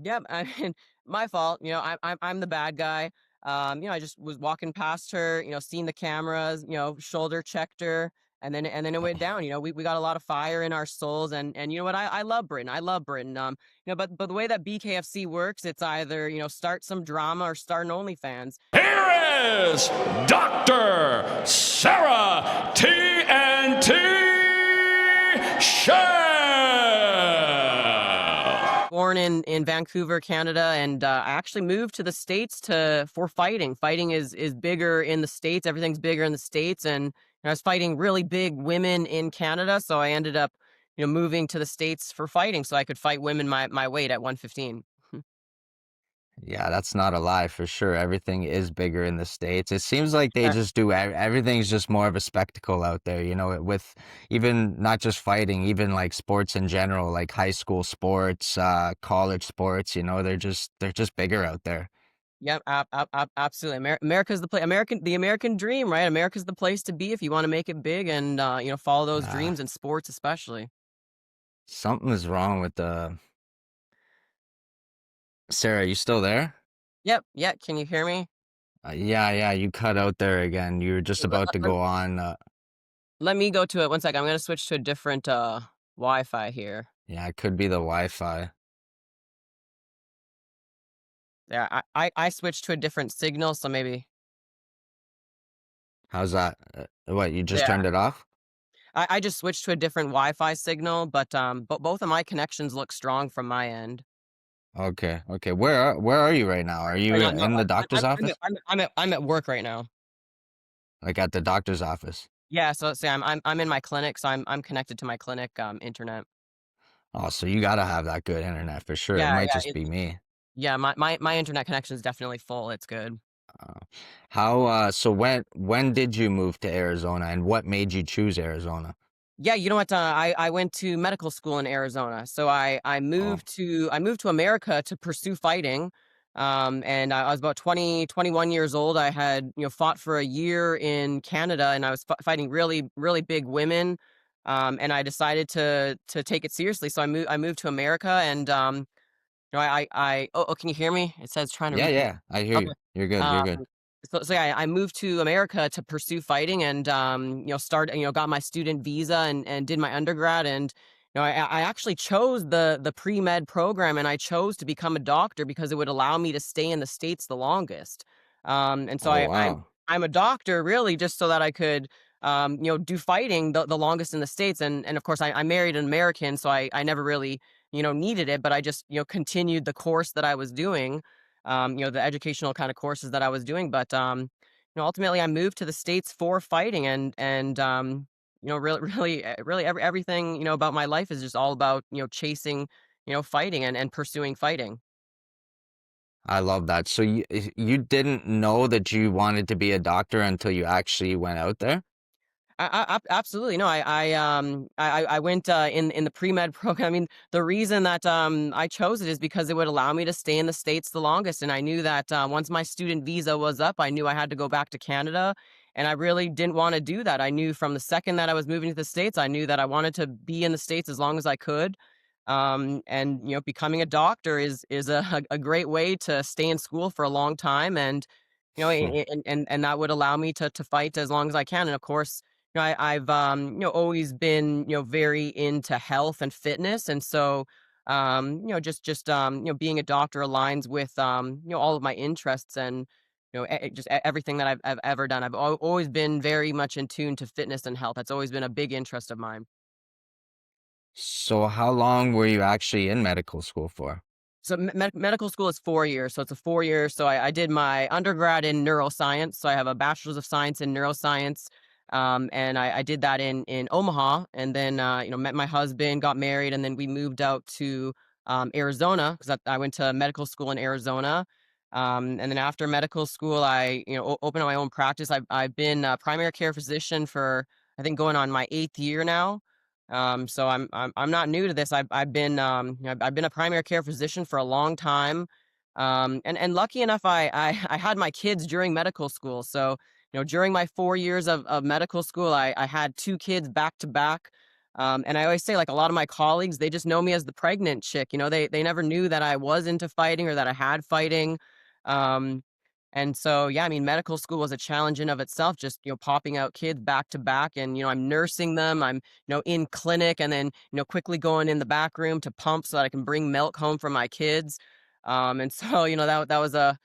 Yep, I mean, my fault. I'm the bad guy. I just was walking past her. Seen the cameras. Shoulder checked her, and then it went down. We got a lot of fire in our souls, and you know what? I love Britain. I love Britain. But the way that BKFC works, it's either start some drama or start an OnlyFans. Here is Dr. Sarah TNT Shell. Born in Vancouver, Canada, and I actually moved to the States to for fighting. Fighting is bigger in the States. Everything's bigger in the States, and I was fighting really big women in Canada, so I ended up moving to the States for fighting, so I could fight women my weight at 115. Yeah, that's not a lie for sure. Everything is bigger in the States. It seems like they just do everything's just more of a spectacle out there, with even not just fighting, even like sports in general, like high school sports, college sports, they're just bigger out there. Yep, absolutely. America's the American dream, right? America's the place to be if you want to make it big and follow those Uh, dreams in sports, especially. Something is wrong with the Sarah, you still there? Yep, yeah. Can you hear me? Yeah, yeah, you cut out there again. You were just Let, about to let, go on. let me go to it. One second. I'm gonna switch to a different Wi-Fi here. Yeah, it could be the Wi-Fi. Yeah, I switched to a different signal, so maybe. How's that? What, you just Yeah, turned it off? I just switched to a different Wi-Fi signal, but both of my connections look strong from my end. Okay, okay. Where are you right now? Are you Right now, no, in the doctor's I'm office? I'm at work right now. Like at the doctor's office? Yeah, so say I'm in my clinic, so I'm connected to my clinic internet. Oh, so you gotta have that good internet for sure. It Yeah, might yeah, just be me. yeah. My internet connection is definitely full. It's good. Uh, so when did you move to Arizona and what made you choose Arizona? Yeah, you know what? I went to medical school in Arizona, so Oh, I moved to America to pursue fighting. And I was about 21 years old. I had fought for a year in Canada, and I was fighting really big women. And I decided to take it seriously, so I moved to America, and can you hear me? It says trying to yeah, reconnect. yeah. I hear Okay. you. You're good. You're Um, good. so yeah, I moved to America to pursue fighting and, got my student visa and did my undergrad. And, I actually chose the pre-med program, and I chose to become a doctor because it would allow me to stay in the States the longest. And so Oh, I'm wow. I'm a doctor really just so that I could, do fighting the longest in the States. And of course I married an American, so I never really, needed it, but I just, continued the course that I was doing, the educational kind of courses that I was doing. But ultimately, I moved to the States for fighting, and really everything about my life is just all about chasing, fighting and pursuing fighting. I love that. So you didn't know that you wanted to be a doctor until you actually went out there? Absolutely. No, I went in the pre-med program. I mean, the reason that I chose it is because it would allow me to stay in the States the longest. And I knew that once my student visa was up, I knew I had to go back to Canada. And I really didn't want to do that. I knew from the second that I was moving to the States, I knew that I wanted to be in the States as long as I could. And becoming a doctor is a great way to stay in school for a long time. And and that would allow me to fight as long as I can. And of course, I've always been very into health and fitness, and so being a doctor aligns with all of my interests, and everything that I've ever done. I've always been very much in tune to fitness and health. That's always been a big interest of mine. So how long were you actually in medical school for? So medical school is 4 years, so it's a 4 year. So I did my undergrad in neuroscience. So I have a bachelor's of science in neuroscience, and I did that in Omaha, and then met my husband, got married, and then we moved out to Arizona because I went to medical school in Arizona. And then after medical school, I opened my own practice. I've been a primary care physician for I think going on my 8th year now. So I'm not new to this. I've been I've been a primary care physician for a long time, and lucky enough, I had my kids during medical school. So during my 4 years of medical school, I had two kids back to back, And I always say, like, a lot of my colleagues, they just know me as the pregnant chick. You know, they never knew that I was into fighting or that I had fighting. Um, and so, yeah, I mean, medical school was a challenge in of itself, just, popping out kids back to back. And, I'm nursing them. I'm, in clinic and then, quickly going in the back room to pump so that I can bring milk home for my kids. And so, that was a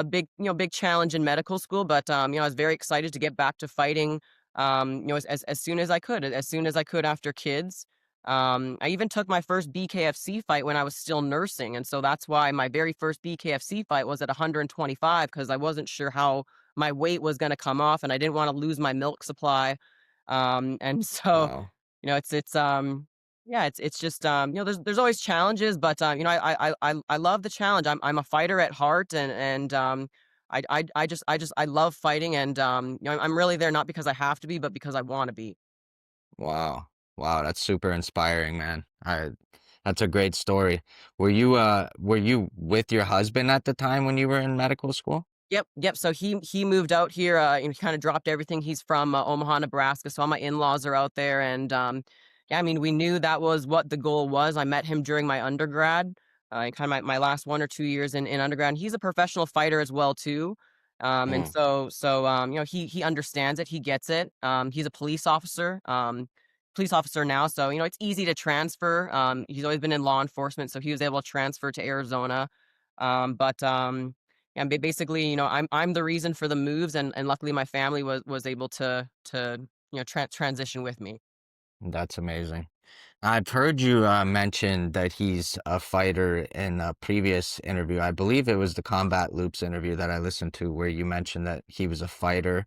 big, big challenge in medical school. But, I was very excited to get back to fighting, as soon as I could, as soon as I could after kids. I even took my first BKFC fight when I was still nursing, and so that's why my very first BKFC fight was at 125 because I wasn't sure how my weight was going to come off, and I didn't want to lose my milk supply. And so, Wow. yeah, it's just, there's always challenges, but I love the challenge. I'm a fighter at heart, and I love fighting, and I'm really there not because I have to be, but because I want to be. Wow. Wow, that's super inspiring, man. That's a great story. Were you with your husband at the time when you were in medical school? Yep, yep. So he moved out here, and kind of dropped everything. He's from Omaha, Nebraska, so all my in-laws are out there, and yeah, I mean, we knew that was what the goal was. I met him during my undergrad, kind of my last 1 or 2 years in undergrad. And he's a professional fighter as well too, and Mm, so he understands it, he gets it. He's a police officer now, so it's easy to transfer. He's always been in law enforcement, so he was able to transfer to Arizona, but yeah, basically, I'm the reason for the moves, and luckily my family was able to transition with me. that's amazing. I've heard you mention that he's a fighter in a previous interview. I believe it was the Combat Loops interview that I listened to, where you mentioned that he was a fighter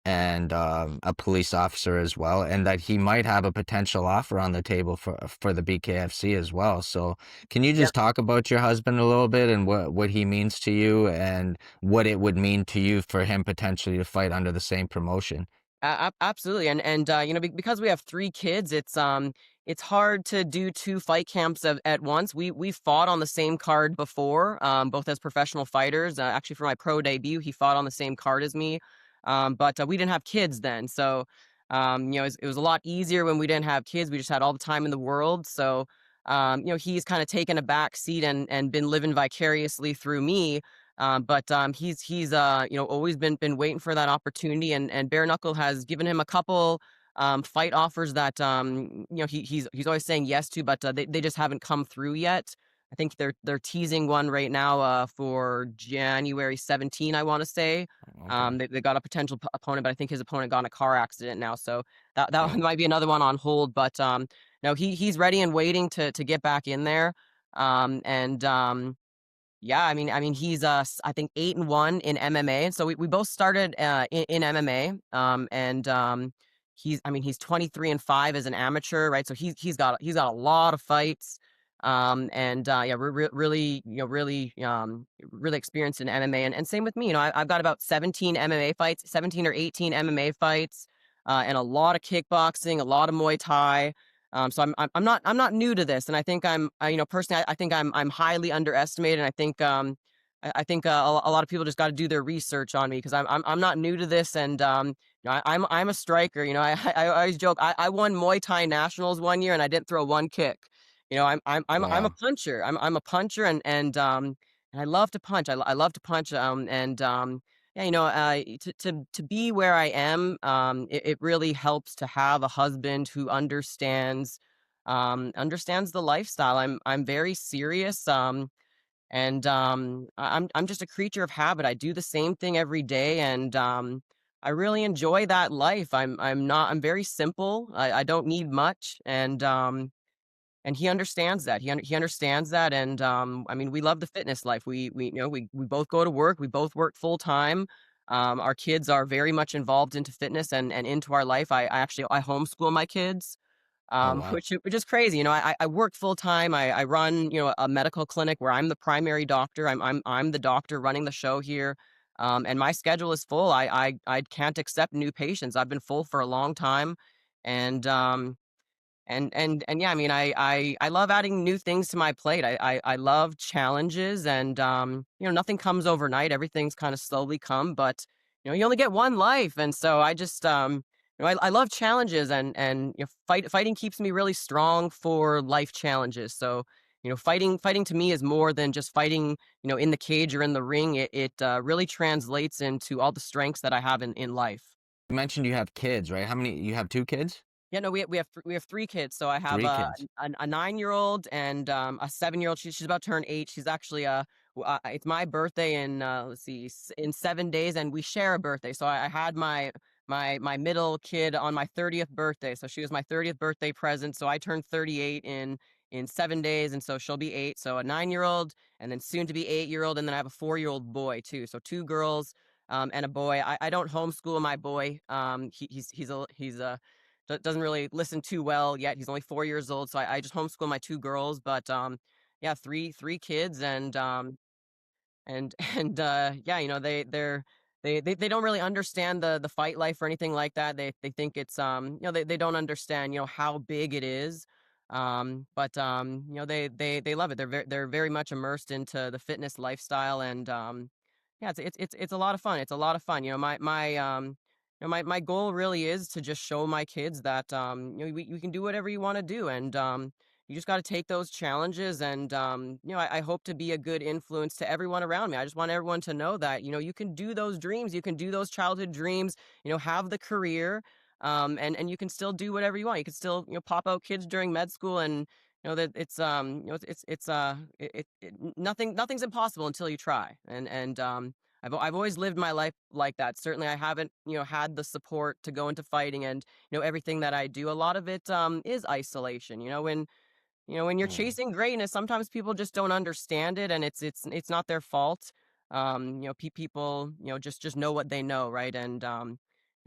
and a police officer as well, and that he might have a potential offer on the table for the BKFC as well. So, can you just talk about your husband a little bit and what he means to you and what it would mean to you for him potentially to fight under the same promotion? Absolutely, and because we have 3 kids, it's hard to do 2 fight camps at once. We fought on the same card before, both as professional fighters. Actually, for my pro debut, he fought on the same card as me, but we didn't have kids then, so it was a lot easier when we didn't have kids. We just had all the time in the world. So he's kind of taken a back seat and been living vicariously through me. But he's always been waiting for that opportunity, and bare knuckle has given him a couple fight offers that he's always saying yes to, but they just haven't come through yet. I think they're teasing one right now for January 17, I want to say. Okay. They got a potential opponent, but I think his opponent got in a car accident now, so that one Oh, might be another one on hold. But no, he's ready and waiting to get back in there. And Yeah, I mean, he's I think 8-1 in MMA, and so we both started in MMA. And he's 23-5 as an amateur, right? So he's got a lot of fights. And yeah, really, really experienced in MMA, and same with me. I've got about 17 MMA fights, 17 or 18 MMA fights, and a lot of kickboxing, a lot of Muay Thai. So I'm not new to this, and I think personally, I think I'm highly underestimated. And I think a lot of people just got to do their research on me because I'm not new to this. And I'm a striker. I always joke, I won Muay Thai nationals one year and I didn't throw one kick. I'm a wow. puncher. I'm a puncher, and I love to punch. I love to punch. And Yeah, to be where I am, it really helps to have a husband who understands the lifestyle. I'm very serious, and I'm just a creature of habit. I do the same thing every day, and I really enjoy that life. I'm very simple. I don't need much, and he understands that. He understands that, and I mean, we love the fitness life. We both go to work. We both work full time. Our kids are very much involved into fitness and into our life. I actually I homeschool my kids, Oh, wow. which is crazy. I work full time. I run a medical clinic where I'm the primary doctor. I'm the doctor running the show here. And my schedule is full. I can't accept new patients. I've been full for a long time, and yeah, I mean, I love adding new things to my plate. I love challenges, and nothing comes overnight. Everything's kind of slowly come, but you only get one life, and so I just I love challenges and fighting keeps me really strong for life challenges. So, fighting to me is more than just fighting, in the cage or in the ring. It really translates into all the strengths that I have in life. You mentioned you have kids, right? How many you have 2 kids? Yeah, no, we have 3 kids. So I have 3 kids. a 9-year-old and, a 7-year-old. She's about to turn 8. She's actually, it's my birthday in, let's see, in 7 days, and we share a birthday. So I had my middle kid on my 30th birthday. So she was my 30th birthday present. So I turned 38 in 7 days, and so she'll be 8. So a 9-year-old and then soon to be 8-year-old, and then I have a 4-year-old boy too. So 2 girls, and a boy. I don't homeschool my boy. He's doesn't really listen too well yet. He's only 4 years old, so I just homeschool my 2 girls, but, yeah, three kids and yeah, they don't really understand the fight life or anything like that. They think it's, they don't understand, how big it is. But, they love it. They're very much immersed into the fitness lifestyle and, yeah, it's a lot of fun. It's a lot of fun. My goal really is to just show my kids that, we can do whatever you wanna do, and, you just gotta take those challenges, and, I hope to be a good influence to everyone around me. I just want everyone to know that, you can do those dreams, you can do those childhood dreams, have the career, and you can still do whatever you want. You can still, pop out kids during med school and, that it's, nothing's impossible until you try, and, I've always lived my life like that. Certainly, I haven't, had the support to go into fighting and, everything that I do. A lot of it, is isolation. When you're Mm. chasing greatness, sometimes people just don't understand it, and it's not their fault. People, just know what they know, right? And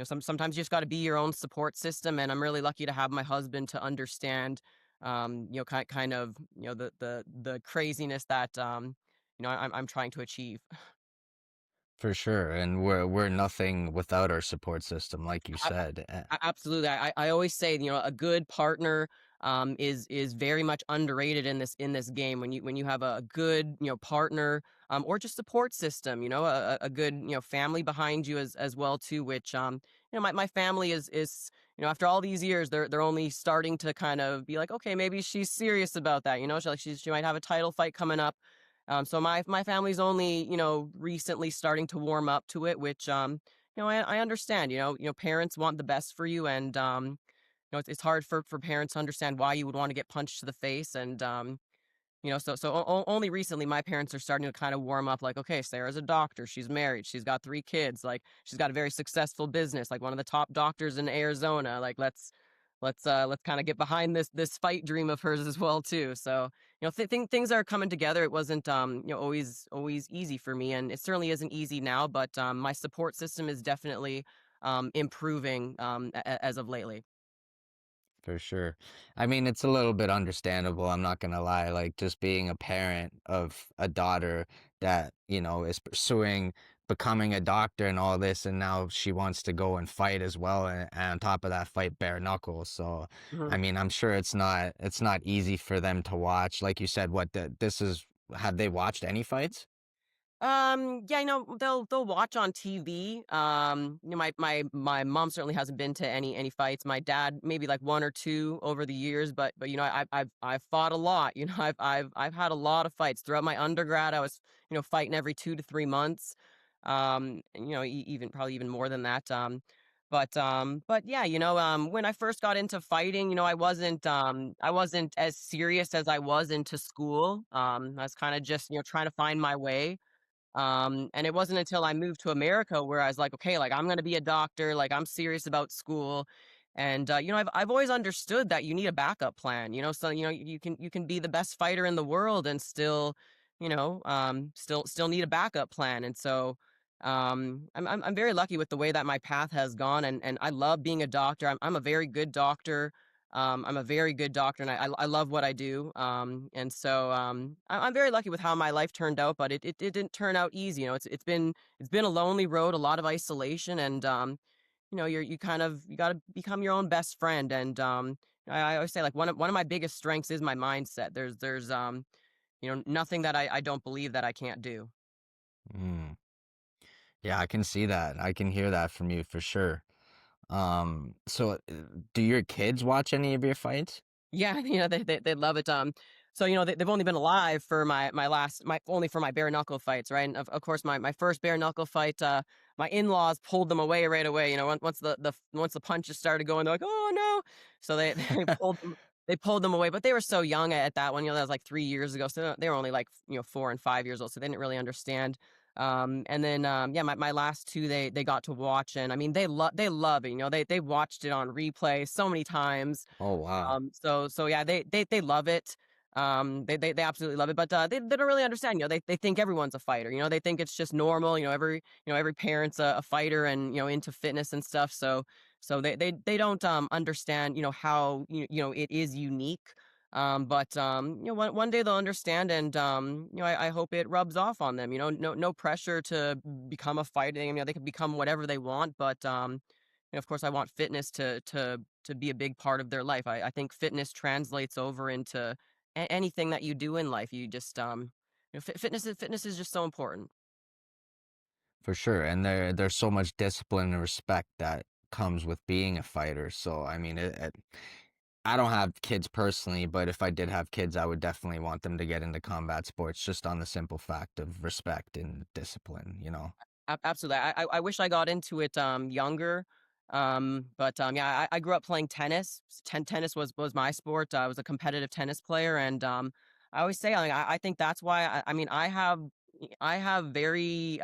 sometimes you just got to be your own support system. And I'm really lucky to have my husband to understand, kind of, the craziness that, I'm trying to achieve. For sure, and we're nothing without our support system, like you A said. Absolutely. I always say, a good partner, is very much underrated in this game. When you have a good, partner, or just support system, a good, family behind you as well too, which, my family is, after all these years, they're only starting to kind of be like, "Okay, maybe she's serious about that," she might have a title fight coming up. So my family's only, recently starting to warm up to it, which, I understand, parents want the best for you, and, it's hard for parents to understand why you would wanna get punched to the face, and, only recently, my parents are starting to kinda warm up, like, "Okay, Sarah's a doctor, she's married, she's got 3 kids, like, she's got a very successful business, like, one of the top doctors in Arizona, like, let's kinda get behind this fight dream of hers as well too." So, things are coming together. It wasn't, always easy for me, and it certainly isn't easy now, but, my support system is definitely, improving, as of lately. For sure. I mean, it's a little bit understandable, I'm not gonna lie, like, just being a parent of a daughter that, is pursuing becoming a doctor and all this, and now she wants to go and fight as well, and on top of that, fight bare knuckles, so, I Mhm. mean, I'm sure it's not easy for them to watch, like you said, what the this is have they watched any fights? Yeah, they'll watch on TV. My mom certainly hasn't been to any fights. My dad maybe like one or two over the years, but I've fought a lot. I've had a lot of fights throughout my undergrad. I was, fighting every 2 to 3 months. And, even probably even more than that. But yeah, when I first got into fighting, I wasn't as serious as I was into school. I was kind of just, trying to find my way. And it wasn't until I moved to America where I was like, okay, like I'm gonna be a doctor, like I'm serious about school. And I've always understood that you need a backup plan, so you can be the best fighter in the world and still, still need a backup plan. And so I'm very lucky with the way that my path has gone, and I love being a doctor. I'm a very good doctor. I'm a very good doctor, and I love what I do. And so I'm very lucky with how my life turned out, but it didn't turn out easy. It's been a lonely road, a lot of isolation, and you got to become your own best friend. And I always say like one of my biggest strengths is my mindset. There's nothing that I don't believe that I can't do. Mm. Yeah, I can see that, I can hear that from you for sure. So do your kids watch any of your fights? Yeah, they love it. So they've only been alive for my only for my bare knuckle fights, right? And of course, my first bare knuckle fight, my in-laws pulled them away right away. Once the punches started going, they're like, oh no! So they pulled them away. But they were so young at that one. That was like 3 years ago. So they were only like 4 and 5 years old, so they didn't really understand. And then yeah, my last two they got to watch, and I mean they love it. They watched it on replay so many times. Oh wow. So yeah, they love it. They absolutely love it, but they don't really understand. They think everyone's a fighter. They think it's just normal. Every parent's a fighter and into fitness and stuff. So they don't understand how it is unique. But one day they'll understand, and I hope it rubs off on them. No pressure to become a fighter. They can become whatever they want, but of course, I want fitness to be a big part of their life. I think fitness translates over into anything that you do in life. You just fitness is just so important. For sure. And there's so much discipline and respect that comes with being a fighter. So I mean I don't have kids personally, but if I did have kids, I would definitely want them to get into combat sports just on the simple fact of respect and discipline, you know? Absolutely. I wish I got into it younger. But yeah, I grew up playing tennis. Tennis was my sport. I was a competitive tennis player, and I always say, like, I think that's why I mean I have very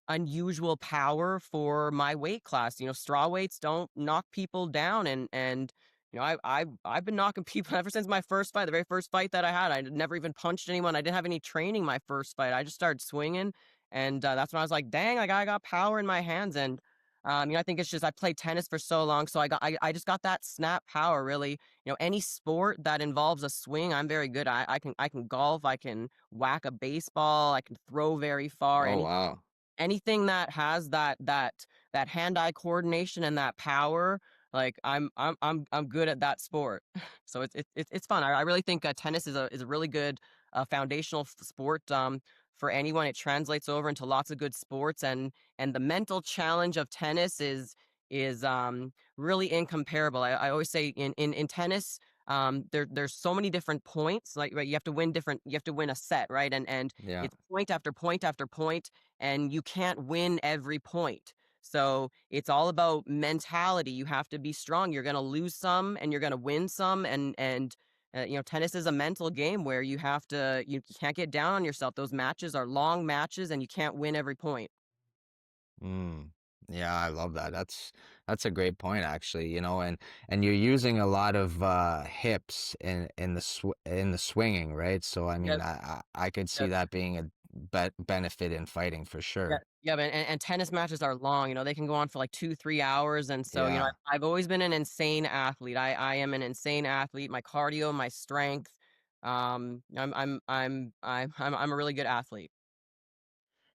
unusual power for my weight class. Straw weights don't knock people down, and I've been knocking people ever since my first fight, the very first fight that I had. I never even punched anyone. I didn't have any training my first fight. I just started swinging, and that's when I was like, dang, like I got power in my hands. And I think it's just I played tennis for so long, so I just got that snap power. Really, any sport that involves a swing, I'm very good. I can golf, I can whack a baseball, I can throw very far. Oh wow. Anything that has that hand-eye coordination and that power, like I'm good at that sport. So it's fun. I really think tennis is a really good foundational sport for anyone. It translates over into lots of good sports, and the mental challenge of tennis is really incomparable. I always say in tennis, there's so many different points. Like, right, you have to win a set, right? And Yeah. it's point after point after point, and you can't win every point. So it's all about mentality. You have to be strong. You're going to lose some and you're going to win some. And tennis is a mental game where you can't get down on yourself. Those matches are long matches and you can't win every point. Mm. Yeah, I love that. That's a great point actually, and you're using a lot of hips in the in the swinging, right? So I mean, Yep. I could see Yep. that being a benefit in fighting for Yeah, sure. yeah, and tennis matches are long. They can go on for like 2, 3 hours, and so Yeah. I've always been an insane athlete. I am an insane athlete. My cardio, my strength. I'm a really good athlete.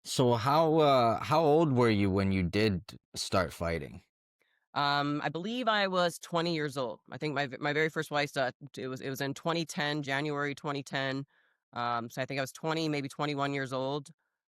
So how old were you when you did start fighting? I believe I was 20 years old. I think my very first fight, it was in 2010, January 2010. So I think I was 20, maybe 21 years old.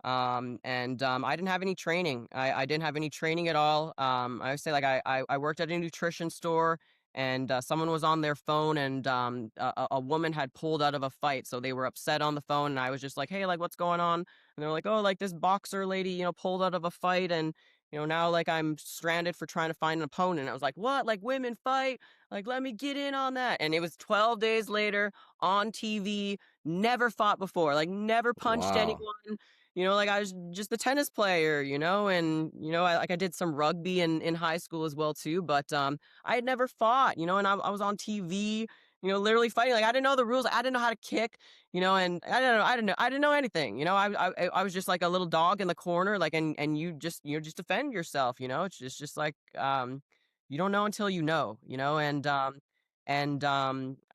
And I didn't have any training. I didn't have any training at all. I would say, like, I worked at a nutrition store, and someone was on their phone, and a woman had pulled out of a fight, so they were upset on the phone, and I was just like, hey, like, what's going on? And they're like, oh, like, this boxer lady, pulled out of a fight, and now, like, I'm stranded for trying to find an opponent. I was like, what? Like, women fight? Like, let me get in on that. And it was 12 days later on TV, never fought before, like, never punched Wow. anyone. Like, I was just a tennis player, and I did some rugby in high school as well too, but I had never fought, and I was on TV, literally fighting. Like, I didn't know the rules. I didn't know how to kick, and I didn't know anything. I was just like a little dog in the corner, like, and you just defend yourself. It's just like you don't know until you know.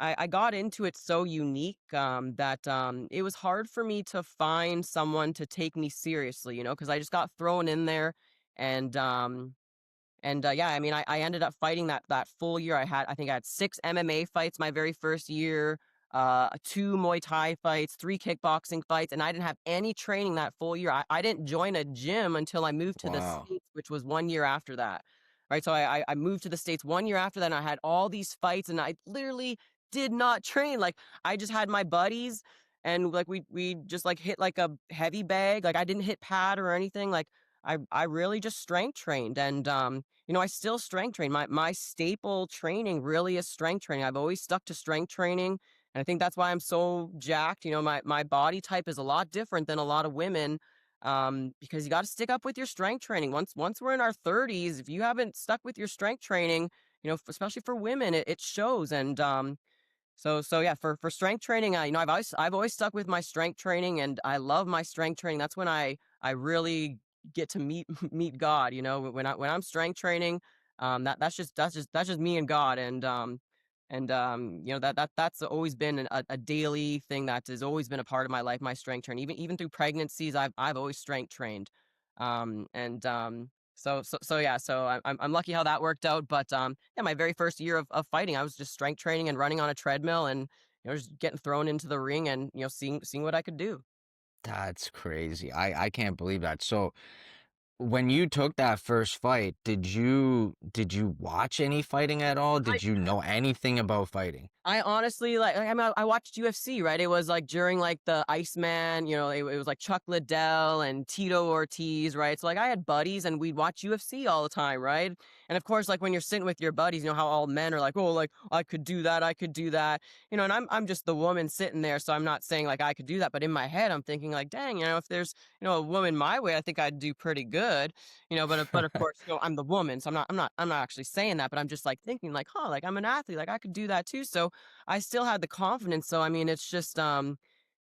I got into it so unique that it was hard for me to find someone to take me seriously. Because I just got thrown in there, and yeah, I mean, I ended up fighting that full year. I think I had 6 MMA fights my very first year, 2 Muay Thai fights, 3 kickboxing fights, and I didn't have any training that full year. I didn't join a gym until I moved to the Wow. States, which was one year after that. right? So I moved to the States 1 year after that, and I had all these fights, and I literally did not train. Like, I just had my buddies, and like we just like hit like a heavy bag. Like, I didn't hit pad or anything. Like, I really just strength trained, and I still strength train. My staple training really is strength training. I've always stuck to strength training, and I think that's why I'm so jacked. My body type is a lot different than a lot of women, because you got to stick up with your strength training. Once we're in our 30s, if you haven't stuck with your strength training, especially for women, it shows. And so yeah, for strength training, I've always stuck with my strength training, and I love my strength training. That's when I really get to meet meet God. When I'm strength training, that's just me and God. And that's always been a daily thing that has always been a part of my life. My strength training, even through pregnancies, I've always strength trained. And so yeah, so I'm lucky how that worked out. But yeah, my very first year of fighting, I was just strength training and running on a treadmill, and just getting thrown into the ring, and seeing what I could do. That's crazy. I can't believe that. So when you took that first fight, did you watch any fighting at all? Did you know anything about fighting? I honestly I watched UFC, right? It was like during like the Iceman, it was like Chuck Liddell and Tito Ortiz, right? So like I had buddies, and we'd watch UFC all the time, right? And of course, like when you're sitting with your buddies, how all men are like, oh, like I could do that, I could do that, and I'm just the woman sitting there, so I'm not saying like I could do that, but in my head I'm thinking like, dang, if there's a woman my way, I think I'd do pretty good. But of course, I'm the woman, so I'm not actually saying that, but I'm just like thinking like, huh, like I'm an athlete, like I could do that too. So I still had the confidence. So I mean, it's just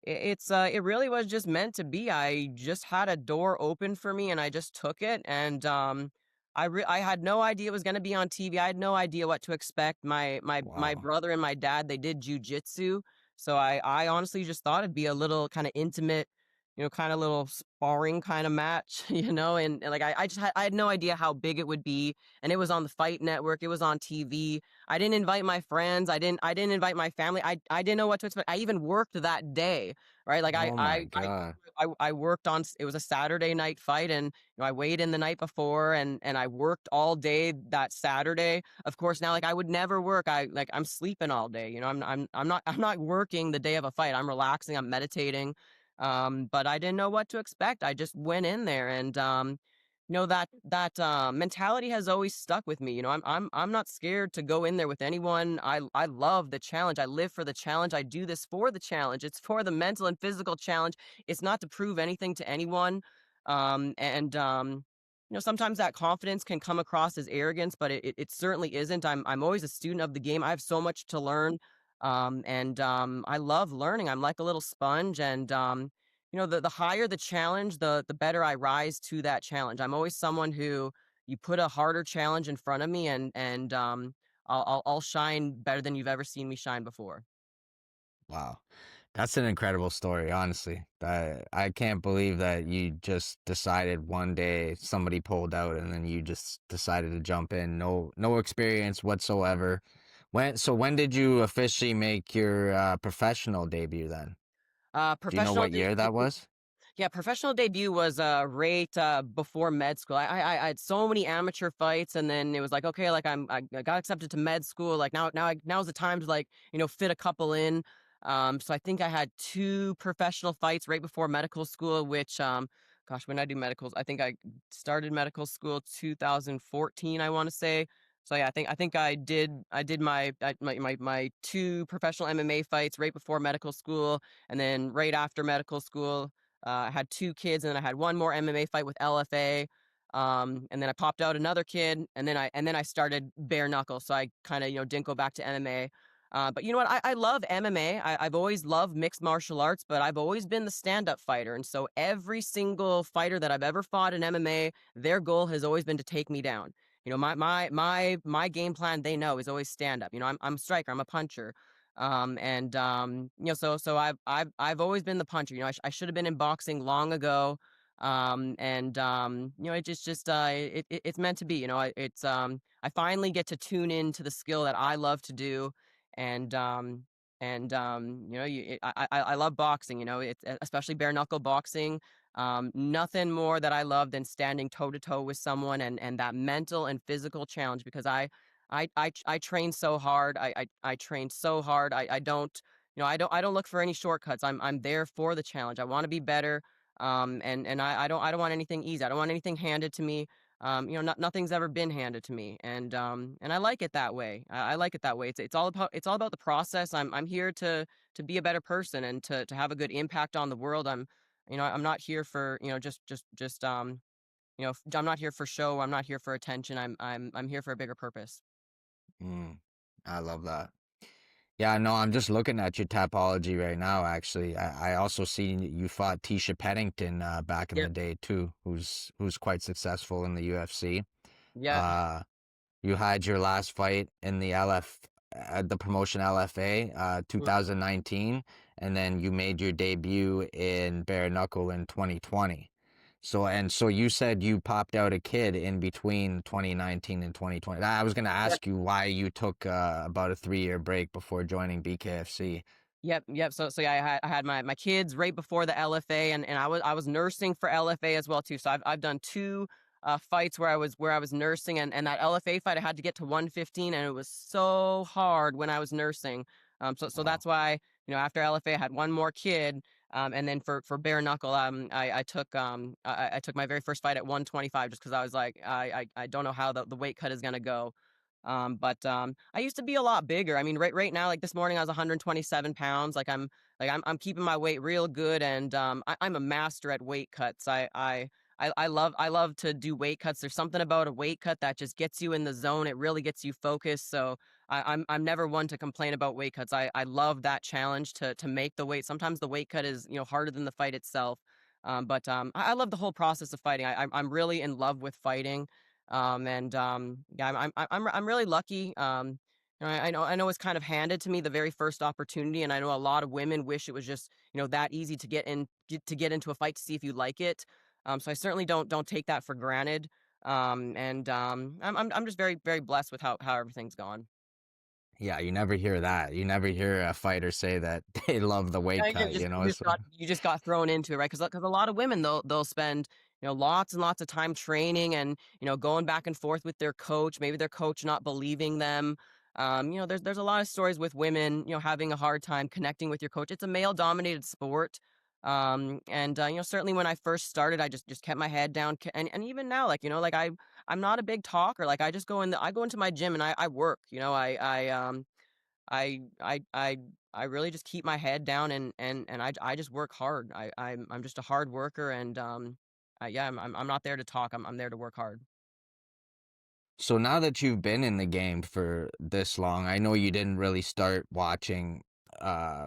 it really was just meant to be. I just had a door open for me, and I just took it. And I had no idea it was going to be on TV. I had no idea what to expect. My Wow. brother and my dad, they did jujitsu, so I honestly just thought it'd be a little kind of intimate, kind of little sparring kind of match, and like I had no idea how big it would be, and it was on the Fight Network, it was on TV. I didn't invite my friends, I didn't invite my family. I didn't know what to expect. I even worked that day, right? Like Oh my God. I worked on. It was a Saturday night fight, and I weighed in the night before, and I worked all day that Saturday. Of course, now like I would never work. I'm sleeping all day. I'm not working the day of a fight. I'm relaxing. I'm meditating. But I didn't know what to expect. I just went in there, and that mentality has always stuck with me. I'm not scared to go in there with anyone. I love the challenge. I live for the challenge. I do this for the challenge. It's for the mental and physical challenge. It's not to prove anything to anyone. And sometimes that confidence can come across as arrogance, but it certainly isn't. I'm always a student of the game. I have so much to learn. And I love learning. I'm like a little sponge, and the higher the challenge, the better I rise to that challenge. I'm always someone who, you put a harder challenge in front of me, and I'll shine better than you've ever seen me shine before. Wow. That's an incredible story, honestly. I can't believe that you just decided one day somebody pulled out and then you just decided to jump in. No experience whatsoever. When did you officially make your professional debut then? Do you know Professional what year that was? Yeah, professional debut was right before med school. I had so many amateur fights, and then it was like, okay, like I got accepted to med school. Like now's the time to like fit a couple in. So I think I had two professional fights right before medical school, which gosh, when I do medicals, I think I started medical school 2014, I want to say. So yeah, I think I did my two professional MMA fights right before medical school, and then right after medical school. I had two kids, and then I had one more MMA fight with LFA. And then I popped out another kid, and then I started bare knuckle. So I kind of didn't go back to MMA. But you know what? I love MMA. I've always loved mixed martial arts, but I've always been the stand-up fighter. And so every single fighter that I've ever fought in MMA, their goal has always been to take me down. My game plan, they know, is always stand up. I'm a striker, I'm a puncher. So I've always been the puncher. I should have been in boxing long ago. It it's meant to be. I finally get to tune into the skill that I love to do, and I love boxing. It's especially bare knuckle boxing. Nothing more that I love than standing toe to toe with someone and that mental and physical challenge because I train so hard. I train so hard. I don't I don't look for any shortcuts. I'm there for the challenge. I want to be better. And I don't want anything easy. I don't want anything handed to me. Nothing's ever been handed to me, and I like it that way. I like it that way. It's all about the process. I'm here to be a better person and to have a good impact on the world. I'm not here for I'm not here for show. I'm not here for attention. I'm here for a bigger purpose. Mm, I love that. Yeah, no, I'm just looking at your topology right now, actually. I also seen you fought Tisha Pennington back in the Yep. day too, who's quite successful in the UFC. Yeah. Uh you had your last fight in the the promotion LFA, Mm. 2019, and then you made your debut in bare knuckle in 2020. So you said you popped out a kid in between 2019 and 2020. I was gonna ask you why you took about a 3-year break before joining BKFC. Yep. So yeah, I had my kids right before the LFA, and I was nursing for LFA as well too. So I've done two fights where I was nursing, and that LFA fight I had to get to 115, and it was so hard when I was nursing. So Wow. that's why after LFA I had one more kid, and then for bare knuckle I took my very first fight at 125 just because I was like I don't know how the weight cut is gonna go. But I used to be a lot bigger. I mean, right now, like this morning, I was 127 pounds. I'm keeping my weight real good, and I'm a master at weight cuts. I love to do weight cuts. There's something about a weight cut that just gets you in the zone. It really gets you focused. So I'm never one to complain about weight cuts. I love that challenge to make the weight. Sometimes the weight cut is harder than the fight itself. But I love the whole process of fighting. I'm really in love with fighting. Yeah, I'm really lucky. I know it's kind of handed to me the very first opportunity, and I know a lot of women wish it was just that easy to get into a fight to see if you like it. So I certainly don't take that for granted. I'm just very blessed with how everything's gone. Yeah, you never hear that. You never hear a fighter say that they love the weight Yeah, cut, you know? So, you just got thrown into it, right? Because a lot of women they'll spend lots and lots of time training and going back and forth with their coach. Maybe their coach not believing them. There's a lot of stories with women having a hard time connecting with your coach. It's a male dominated sport. And certainly when I first started, I just kept my head down, and even now, like I'm not a big talker. Like I go into my gym and I work. I really just keep my head down and I just work hard. I'm just a hard worker yeah, I'm not there to talk. I'm there to work hard. so now that you've been in the game for this long, I know you didn't really start watching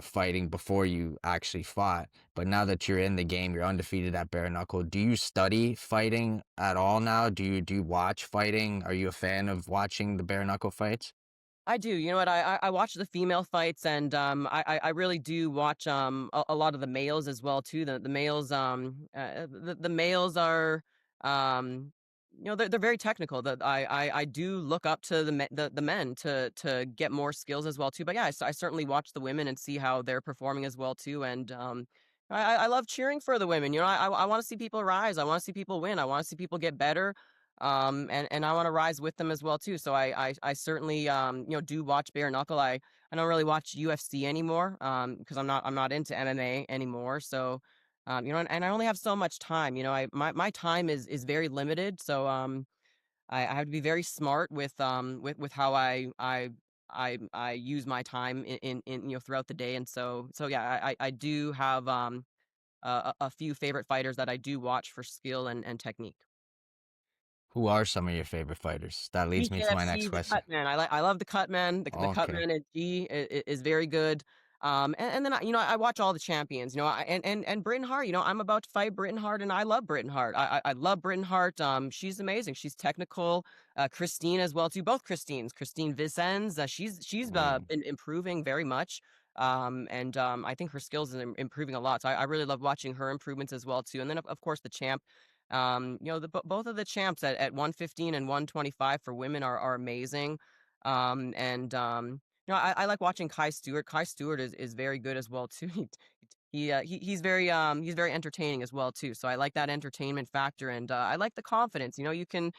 fighting before you actually fought, but now that you're in the game, you're undefeated at bare knuckle. Do you study fighting at all now? Do you watch fighting? Are you a fan of watching the bare knuckle fights? I do. You know what? I watch the female fights, and I really do watch a lot of the males as well too. The males the males are they're very technical. That I do look up to the men to get more skills as well too. But yeah, I certainly watch the women and see how they're performing as well too. And I love cheering for the women. I want to see people rise. I want to see people win. I want to see people get better. And I want to rise with them as well too. So I certainly do watch bare knuckle. I don't really watch UFC anymore because I'm not into MMA anymore. So and I only have so much time. My time is very limited. So I have to be very smart with how I use my time in throughout the day. And so yeah, I do have a few favorite fighters that I do watch for skill and technique. Who are some of your favorite fighters? That leads me to my next BKFC, the question. cut man. I love the cut man. The cut Okay. man at G is very good. And then I watch all the champions. And Britain Hart. I'm about to fight Britain Hart, and I love Britain Hart. I love Britain Hart. She's amazing. She's technical. Christine as well too. Both Christines. Christine Vicenz. She's Mm. been improving very much. And I think her skills is improving a lot. So I really love watching her improvements as well too. And then of course the champ. Both of the champs at 115 and 125 for women are amazing. And I like watching Kai Stewart. Kai Stewart is very good as well too. he's very entertaining as well too. So I like that entertainment factor, and I like the confidence. You can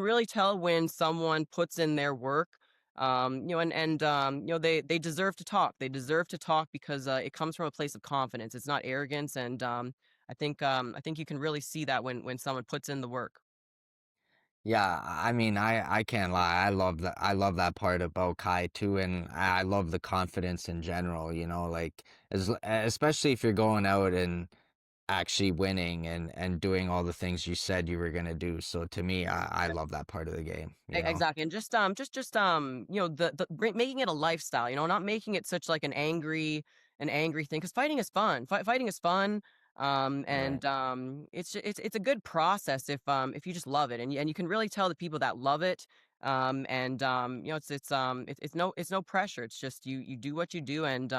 really tell when someone puts in their work. They deserve to talk. They deserve to talk because it comes from a place of confidence. It's not arrogance, and I think you can really see that when someone puts in the work. Yeah, I mean, I can't lie. I love that part about Kai too, and I love the confidence in general, you know, like especially if you're going out and actually winning and doing all the things you said you were gonna do. So to me, I love that part of the game, you know? Exactly, and making it a lifestyle, not making it such like an angry thing. Because fighting is fun. Fighting is fun, Right. and it's a good process if you just love it, and you can really tell the people that love it. It's no pressure. It's just you do what you do, and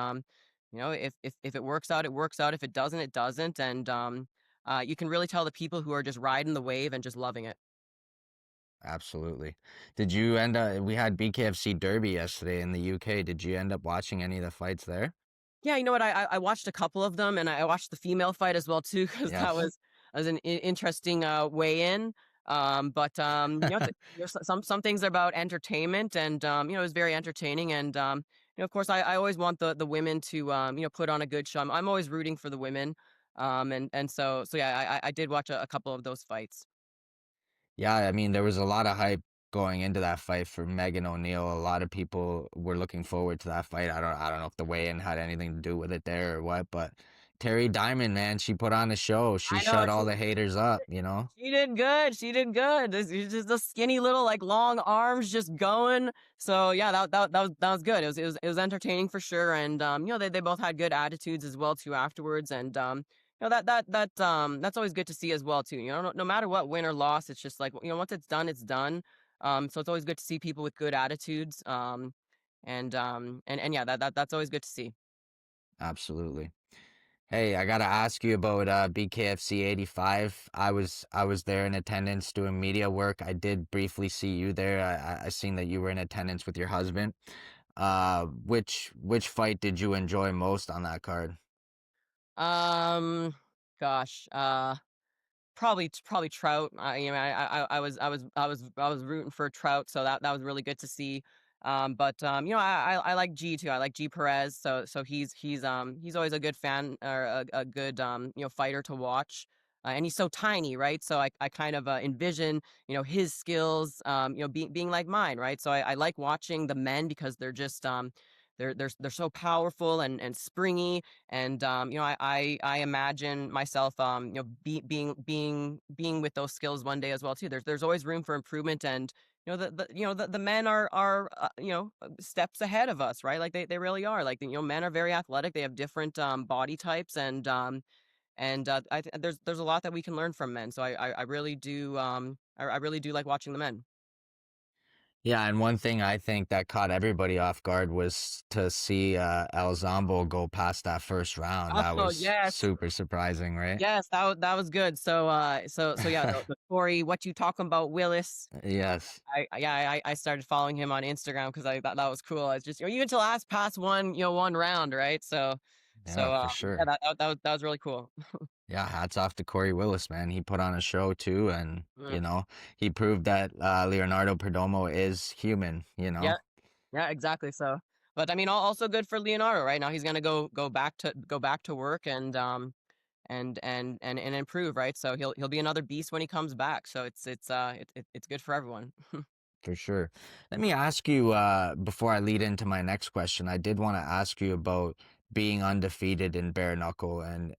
if it works out, it works out. If it doesn't, it doesn't, and you can really tell the people who are just riding the wave and just loving it. Absolutely. Did you end up, we had BKFC Derby yesterday in the UK. Did you end up watching any of the fights there? Yeah, you know what? I watched a couple of them, and I watched the female fight as well too, because Yes. that was an interesting weigh in. Some things are about entertainment, and it was very entertaining. And of course, I always want the women to put on a good show. I'm always rooting for the women. So yeah, I did watch a couple of those fights. Yeah, I mean, there was a lot of hype going into that fight for Megan O'Neill. A lot of people were looking forward to that fight. I don't know if the weigh-in had anything to do with it there or what, but Terry Diamond, man, she put on a show. She I know shut all the haters up, you know? she did good. She did good. It's just the skinny little like long arms just going. So yeah, that was good. It was entertaining for sure. And they both had good attitudes as well too afterwards. And that's always good to see as well too. No matter what, win or loss, it's just like once it's done, it's done. So it's always good to see people with good attitudes. And yeah, that's always good to see. Absolutely. Hey, I gotta ask you about BKFC 85. I was there in attendance doing media work. I did briefly see you there. I seen that you were in attendance with your husband. Which fight did you enjoy most on that card? Um, gosh, probably Trout. I was rooting for Trout, so that was really good to see. I like G too. I like G Perez. So he's always a good fan or a good fighter to watch. And he's so tiny, right? So I kind of envision his skills being like mine, right? So I like watching the men because they're just they're so powerful and springy, and I imagine myself being with those skills one day as well too. There's always room for improvement, and the men are steps ahead of us, right? Like they really are. Like men are very athletic. They have different body types, and there's a lot that we can learn from men. So I really do I really do like watching the men. Yeah, and one thing I think that caught everybody off guard was to see El Zombo go past that first round. That Oh was yes. super surprising, right? Yes, that was good. So yeah, the Corey, what you talking about, Willis? Yes. I started following him on Instagram because I thought that was cool. I was just even till last past one one round, right? Yeah, for Yeah, sure. that was really cool. Yeah, hats off to Corey Willis, man. He put on a show too, and Mm. he proved that Leonardo Perdomo is human, you Yeah, know, yeah, exactly. But I mean, also good for Leonardo, right? Now he's gonna go back to work and improve, right? So he'll be another beast when he comes back. So it's good for everyone. for sure. Let me ask you, before I lead into my next question, I did want to ask you about being undefeated in bare knuckle and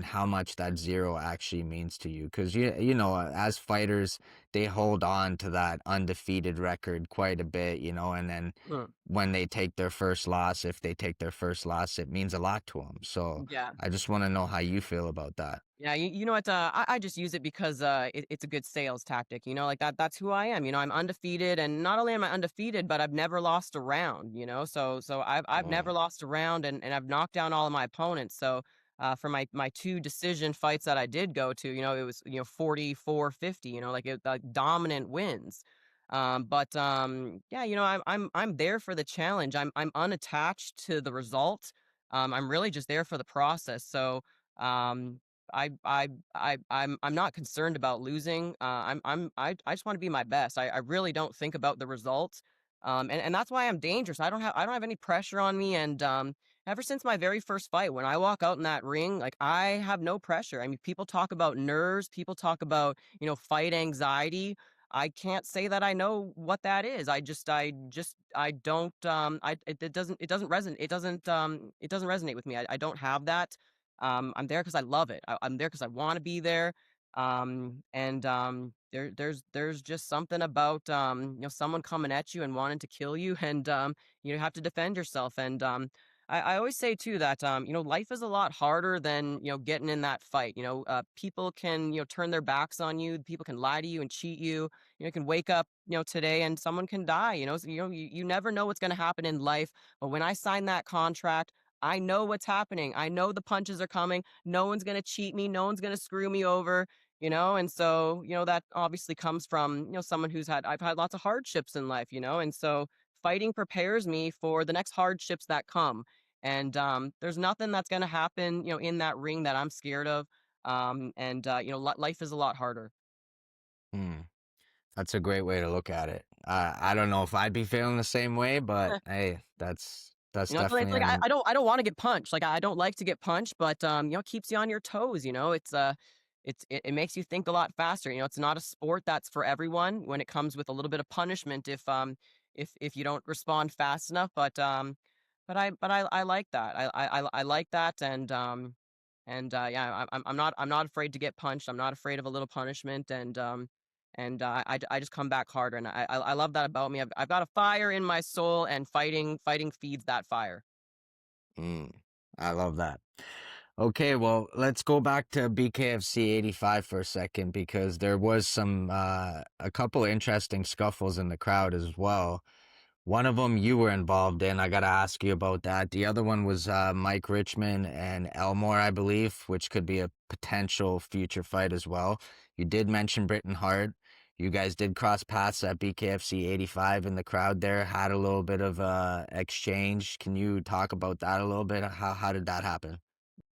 how much that zero actually means to you. Because you know, as fighters, they hold on to that undefeated record quite a bit, you know, and then Mm. when they take their first loss, if they take their first loss, it means a lot to them. So Yeah. I just want to know how you feel about that. Yeah, you know what? I just use it because it's a good sales tactic. Like that's who I am. I'm undefeated, and not only am I undefeated, but I've never lost a round. So I've Whoa. never lost a round, and I've knocked down all of my opponents. So for my two decision fights that I did go to, it was 44-50. Like dominant wins. Yeah, I'm there for the challenge. I'm unattached to the result. I'm really just there for the process. So, um, I'm not concerned about losing. I just want to be my best. I really don't think about the results. And that's why I'm dangerous. I don't have any pressure on me. And ever since my very first fight, when I walk out in that ring, like I have no pressure. I mean, people talk about nerves, people talk about, fight anxiety. I can't say that I know what that is. I don't, it doesn't resonate. It doesn't resonate with me. I don't have that. I'm there because I love it. I'm there because I want to be there. And there's just something about, someone coming at you and wanting to kill you, and you have to defend yourself. And I always say too that, life is a lot harder than, getting in that fight. People can, turn their backs on you. People can lie to you and cheat you. You can wake up, today and someone can die. So, you never know what's going to happen in life. But when I sign that contract, I know what's happening. I know the punches are coming. No one's going to cheat me. No one's going to screw me over. And so, that obviously comes from, someone I've had lots of hardships in life, and so fighting prepares me for the next hardships that come. And there's nothing that's going to happen, in that ring that I'm scared of. And life is a lot harder. Hmm. That's a great way to look at it. I don't know if I'd be feeling the same way, but hey, that's It's definitely like an I don't want to get punched. Like I don't like to get punched, but it keeps you on your toes. It makes you think a lot faster. It's not a sport that's for everyone. When it comes with a little bit of punishment, if you don't respond fast enough. But I like that. I like that, and yeah, I'm not afraid to get punched. I'm not afraid of a little punishment, and I just come back harder, and I love that about me. I've got a fire in my soul, and fighting feeds that fire. mm, I love that. Okay, well, let's go back to BKFC 85 for a second because there was a couple interesting scuffles in the crowd as well. One of them you were involved in. I got to ask you about that. The other one was Mike Richmond and Elmore, I believe, which could be a potential future fight as well. You did mention Britain Hart. You guys did cross paths at BKFC 85 in the crowd there, had a little bit of exchange. Can you talk about that a little bit? How did that happen?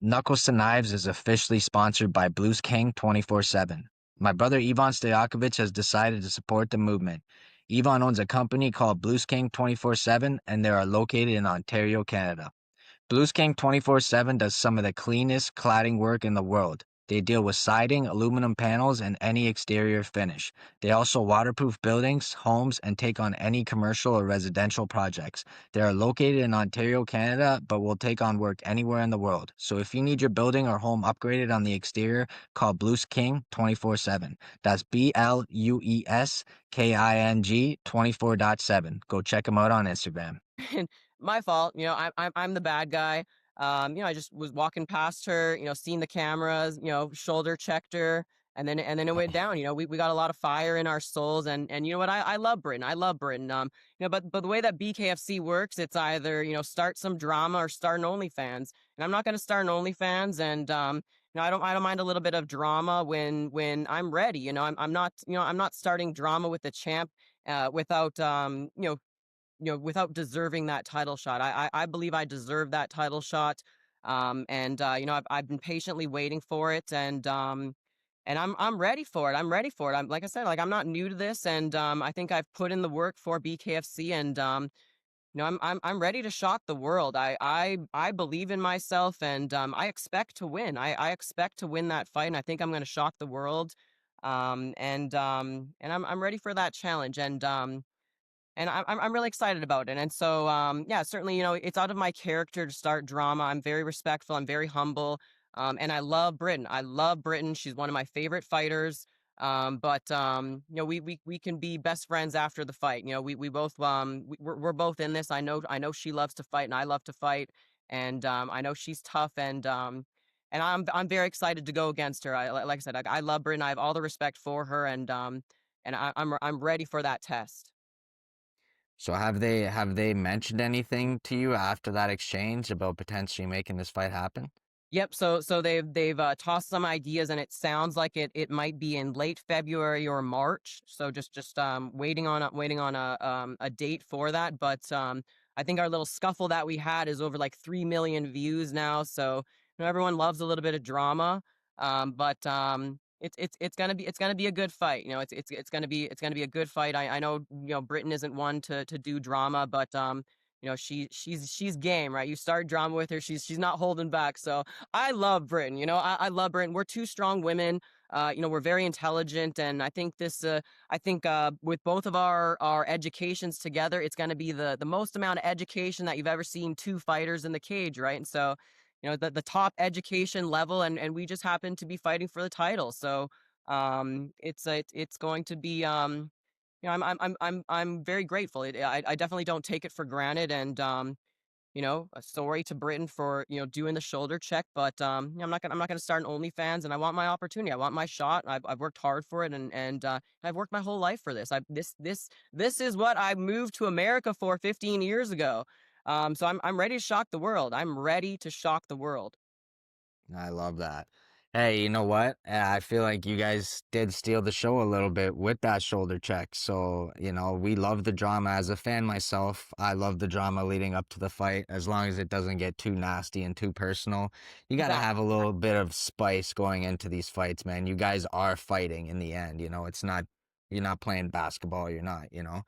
Knuckles to Knives is officially sponsored by Blues King 24/7. My brother Ivan Stojakovic has decided to support the movement. Ivan owns a company called Blues King 24/7 and they are located in Ontario, Canada. Blues King 24/7 does some of the cleanest cladding work in the world. They deal with siding, aluminum panels, and any exterior finish. They also waterproof buildings, homes, and take on any commercial or residential projects. They are located in Ontario, Canada, but will take on work anywhere in the world. So if you need your building or home upgraded on the exterior, call Blues King 24/7. That's BLUESKING 24/7. Go check them out on Instagram. And my fault. I'm the bad guy. I just was walking past her, seeing the cameras, shoulder checked her, and then it went down. We got a lot of fire in our souls, and you know what? I love Britain. I love Britain. But the way that BKFC works, it's either start some drama or start an OnlyFans, and I'm not going to start an OnlyFans, and I don't mind a little bit of drama when I'm ready. I'm not starting drama with the champ without without deserving that title shot. I believe I deserve that title shot. And I've been patiently waiting for it, and I'm ready for it. I'm ready for it. I'm like I said, like I'm not new to this, and I think I've put in the work for BKFC, and I'm ready to shock the world. I believe in myself, and I expect to win. I expect to win that fight, and I think I'm going to shock the world. And I'm ready for that challenge, and I'm really excited about it. And so, yeah, certainly, it's out of my character to start drama. I'm very respectful. I'm very humble. And I love Britain. I love Britain. She's one of my favorite fighters. But we can be best friends after the fight. We both we're both in this. I know she loves to fight and I love to fight. And I know she's tough, and I'm very excited to go against her. Like I said, I love Britain. I have all the respect for her, and I'm ready for that test. So have they mentioned anything to you after that exchange about potentially making this fight happen? Yep. So they've tossed some ideas, and it sounds like it might be in late February or March. So just waiting on a date for that. But I think our little scuffle that we had is over like 3 million views now. So you know, everyone loves a little bit of drama. But it's gonna be a good fight. You know, it's gonna be a good fight. I know you know Britain isn't one to do drama, but you know she's game, right? You start drama with her, she's not holding back. So I love Britain. You know, I love Britain. We're two strong women. You know, we're very intelligent, and I think with both of our educations together, it's going to be the most amount of education that you've ever seen two fighters in the cage, right? And so, you know, the top education level, and we just happen to be fighting for the title. So, it's going to be you know, I'm very grateful. I definitely don't take it for granted, and you know, sorry to Britain for, you know, doing the shoulder check, but I'm not gonna start an OnlyFans, and I want my opportunity. I want my shot. I've worked hard for it, and I've worked my whole life for this. This is what I moved to America for 15 years ago. So I'm ready to shock the world. I'm ready to shock the world. I love that. Hey, you know what? I feel like you guys did steal the show a little bit with that shoulder check. So, you know, we love the drama. As a fan myself, I love the drama leading up to the fight, as long as it doesn't get too nasty and too personal. You got to have Exactly. a little bit of spice going into these fights, man. You guys are fighting in the end, you know. It's not you're not playing basketball, you're not, you know.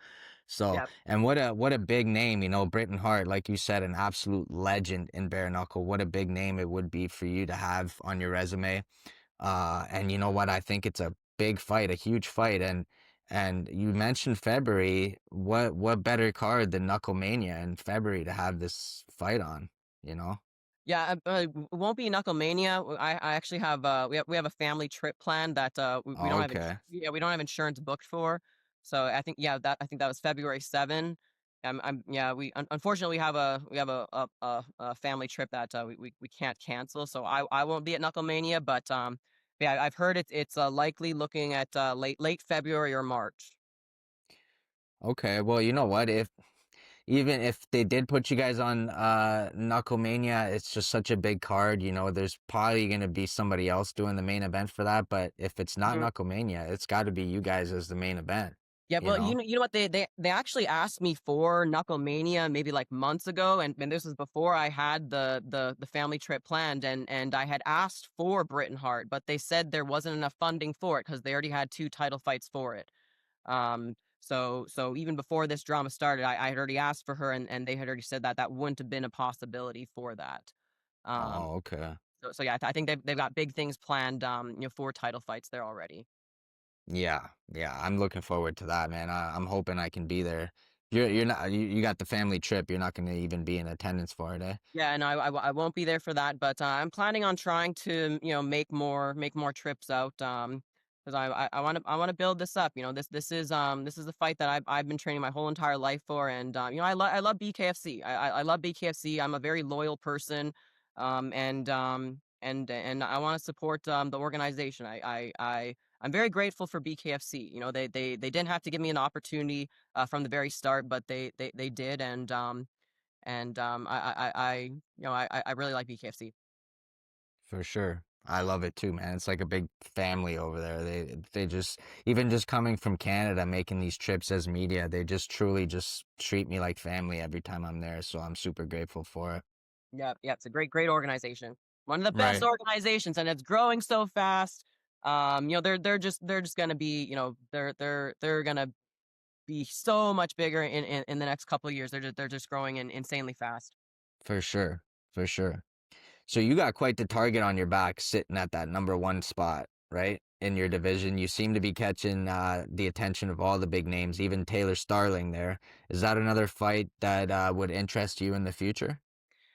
So, Yeah. and what a big name, you know, Britton Hart, like you said, an absolute legend in bare knuckle. What a big name it would be for you to have on your resume. And you know what? I think it's a big fight, a huge fight. And you mentioned February. What better card than Knucklemania in February to have this fight on, you know? Yeah, it won't be Knucklemania. I actually have we have a family trip planned that we don't have Okay. yeah, we don't have insurance booked for. So I think that was February 7. Yeah, unfortunately we have a family trip that we can't cancel. So I won't be at Knucklemania, but yeah, I've heard it's likely looking at late February or March. Okay. Well, you know what? If even if they did put you guys on Knucklemania, it's just such a big card, you know, there's probably gonna be somebody else doing the main event for that, but if it's not Knucklemania, it's gotta be you guys as the main event, Yeah, you well, know? you know what they actually asked me for Knucklemania maybe like months ago, and this was before I had the family trip planned, and I had asked for Britain Hart, but they said there wasn't enough funding for it because they already had two title fights for it. So even before this drama started, I had already asked for her, and they had already said that that wouldn't have been a possibility for that. Um, Oh, okay. so yeah, I think they've got big things planned, you know, for title fights there already. Yeah, yeah, I'm looking forward to that, man. I'm hoping I can be there. You're not you got the family trip, you're not gonna even be in attendance for it, eh? Yeah, and I won't be there for that, but I'm planning on trying to, you know, make more trips out, because I want to build this up. You know, this is a fight that I've been training my whole entire life for, and you know, I love BKFC. I love BKFC. I'm a very loyal person, and I want to support the organization. I'm very grateful for BKFC. You know, they didn't have to give me an opportunity from the very start, but they did, and you know I really like BKFC. For sure. I love it too, man. It's like a big family over there. They just even just coming from Canada, making these trips as media, they just truly just treat me like family every time I'm there. So I'm super grateful for it. Yeah, yeah, it's a great organization. One of the best Right. organizations, and it's growing so fast. You know they're just gonna be you know they're gonna be so much bigger in the next couple of years. They're just growing insanely fast. For sure. For sure. So you got quite the target on your back sitting at that number one spot, right? In your division. You seem to be catching the attention of all the big names, even Taylor Starling there. Is that another fight that would interest you in the future?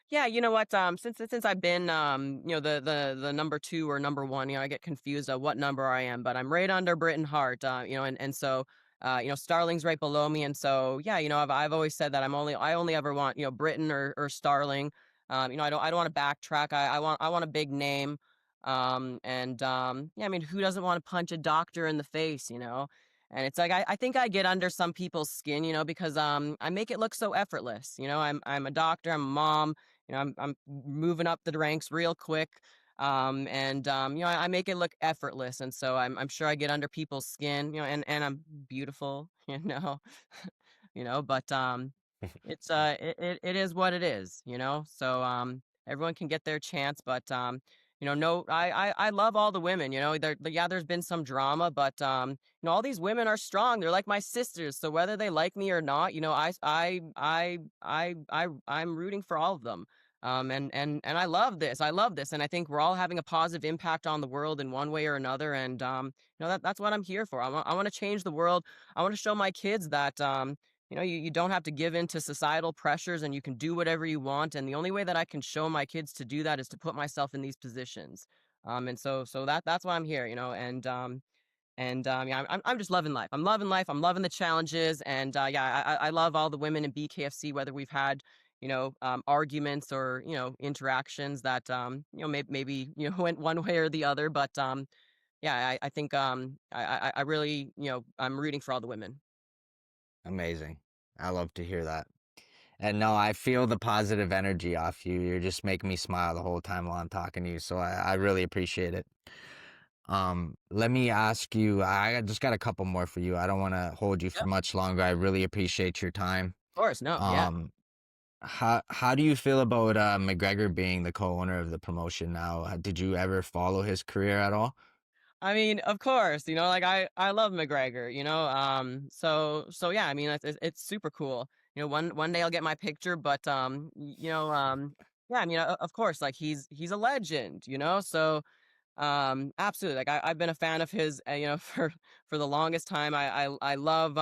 Yeah, you know what? Since I've been, you know, the number two or number one, you know, I get confused at what number I am, but I'm right under Britain Hart, you know, and so, you know, Starling's right below me, and so, yeah, you know, I've always said that I only ever want, you know, Britain or Starling. You know, I don't want to backtrack. I want a big name. And yeah, I mean, who doesn't want to punch a doctor in the face, you know? And it's like I think I get under some people's skin, you know, because I make it look so effortless. You know, I'm a doctor, I'm a mom, you know, I'm moving up the ranks real quick. And you know, I make it look effortless, and so I'm sure I get under people's skin, you know, and I'm beautiful, you know, you know, but It's it is what it is, you know. So everyone can get their chance, but you know, no, I love all the women. You know, yeah, there's been some drama, but you know, all these women are strong. They're like my sisters. So whether they like me or not, you know, I'm rooting for all of them. And I love this. I love this, and I think we're all having a positive impact on the world in one way or another. And you know, that's what I'm here for. I want to change the world. I want to show my kids that you know, you don't have to give in to societal pressures and you can do whatever you want. And the only way that I can show my kids to do that is to put myself in these positions. And so that's why I'm here, you know, yeah, I'm just loving life. I'm loving life. I'm loving the challenges. And yeah, I love all the women in BKFC, whether we've had, you know, arguments or, you know, interactions that, you know, maybe, you know, went one way or the other. But yeah, I think I really, you know, I'm rooting for all the women. Amazing. I love to hear that. And no, I feel the positive energy off you. You're just making me smile the whole time while I'm talking to you. So I really appreciate it. Let me ask you, I just got a couple more for you. I don't want to hold you for Yep. much longer. I really appreciate your time. Of course. No. Yeah. Um, how do you feel about McGregor being the co-owner of the promotion now? Did you ever follow his career at all? I mean, of course, you know, like I love McGregor, you know, so yeah, I mean, it's super cool. You know, one day I'll get my picture, but you know, yeah, I mean, of course, like he's a legend, you know, so absolutely. Like I've been a fan of his, you know, for the longest time. I love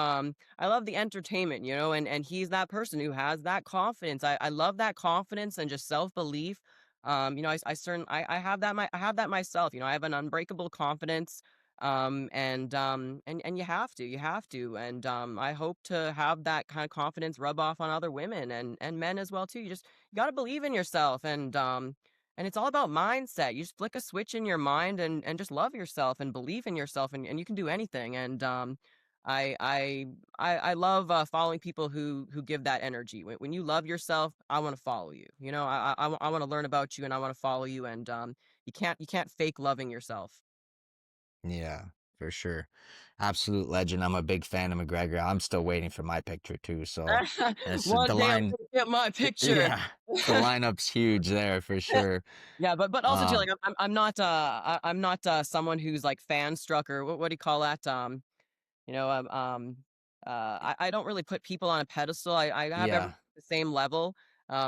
the entertainment, you know, and he's that person who has that confidence. I love that confidence and just self belief. You know, I have that I have that myself. You know, I have an unbreakable confidence. And you have to, and I hope to have that kind of confidence rub off on other women and men as well too. You got to believe in yourself, and it's all about mindset. You just flick a switch in your mind and just love yourself and believe in yourself and you can do anything. And I I I love following people who give that energy. When you love yourself, I want to follow you. You know, I want to learn about you and I want to follow you. And you can't fake loving yourself. Yeah, for sure. Absolute legend. I'm a big fan of McGregor. I'm still waiting for my picture too. So it's One the day I'm line. gonna get my picture. Yeah, the lineup's huge there for sure. Yeah, but also too, like Um, I'm not I'm not someone who's like fan struck or what do you call that? You know, I don't really put people on a pedestal. I have everyone yeah, at the same level.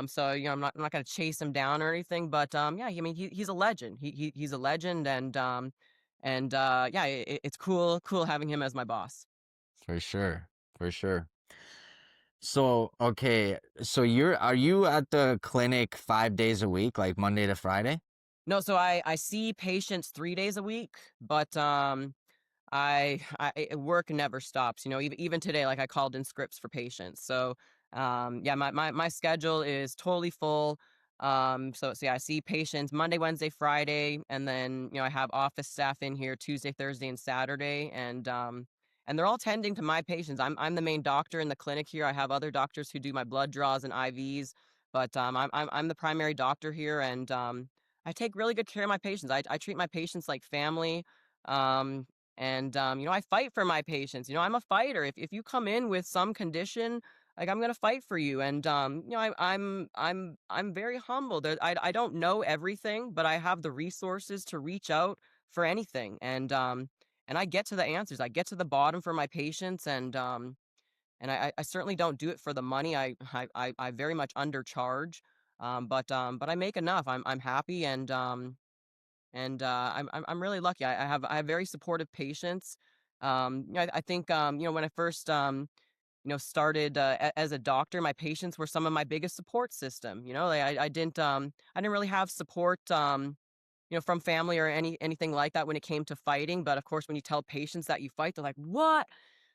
So you know, I'm not gonna chase him down or anything. But yeah, I mean, he's a legend. He's a legend, and yeah, it's cool having him as my boss. for sure, for sure. So, okay, so are you at the clinic 5 days a week, like Monday to Friday? No, so I see patients 3 days a week, but work never stops, you know, even today, like I called in scripts for patients. So, yeah, my schedule is totally full. So yeah, I see patients Monday, Wednesday, Friday, and then, you know, I have office staff in here Tuesday, Thursday, and Saturday. And they're all tending to my patients. I'm the main doctor in the clinic here. I have other doctors who do my blood draws and IVs, but, I'm the primary doctor here, and, I take really good care of my patients. I treat my patients like family. Um, you know, I fight for my patients. You know, I'm a fighter. If you come in with some condition, like I'm gonna fight for you. And you know, I'm very humble. I don't know everything, but I have the resources to reach out for anything. And I get to the answers. I get to the bottom for my patients, and I certainly don't do it for the money. I very much undercharge. But I make enough. I'm happy, and I'm really lucky. I have very supportive patients. You know, I think you know, when I first you know, started as a doctor, my patients were some of my biggest support system. You know, like I didn't really have support you know, from family or anything like that when it came to fighting. But of course, when you tell patients that you fight, they're like, "What?"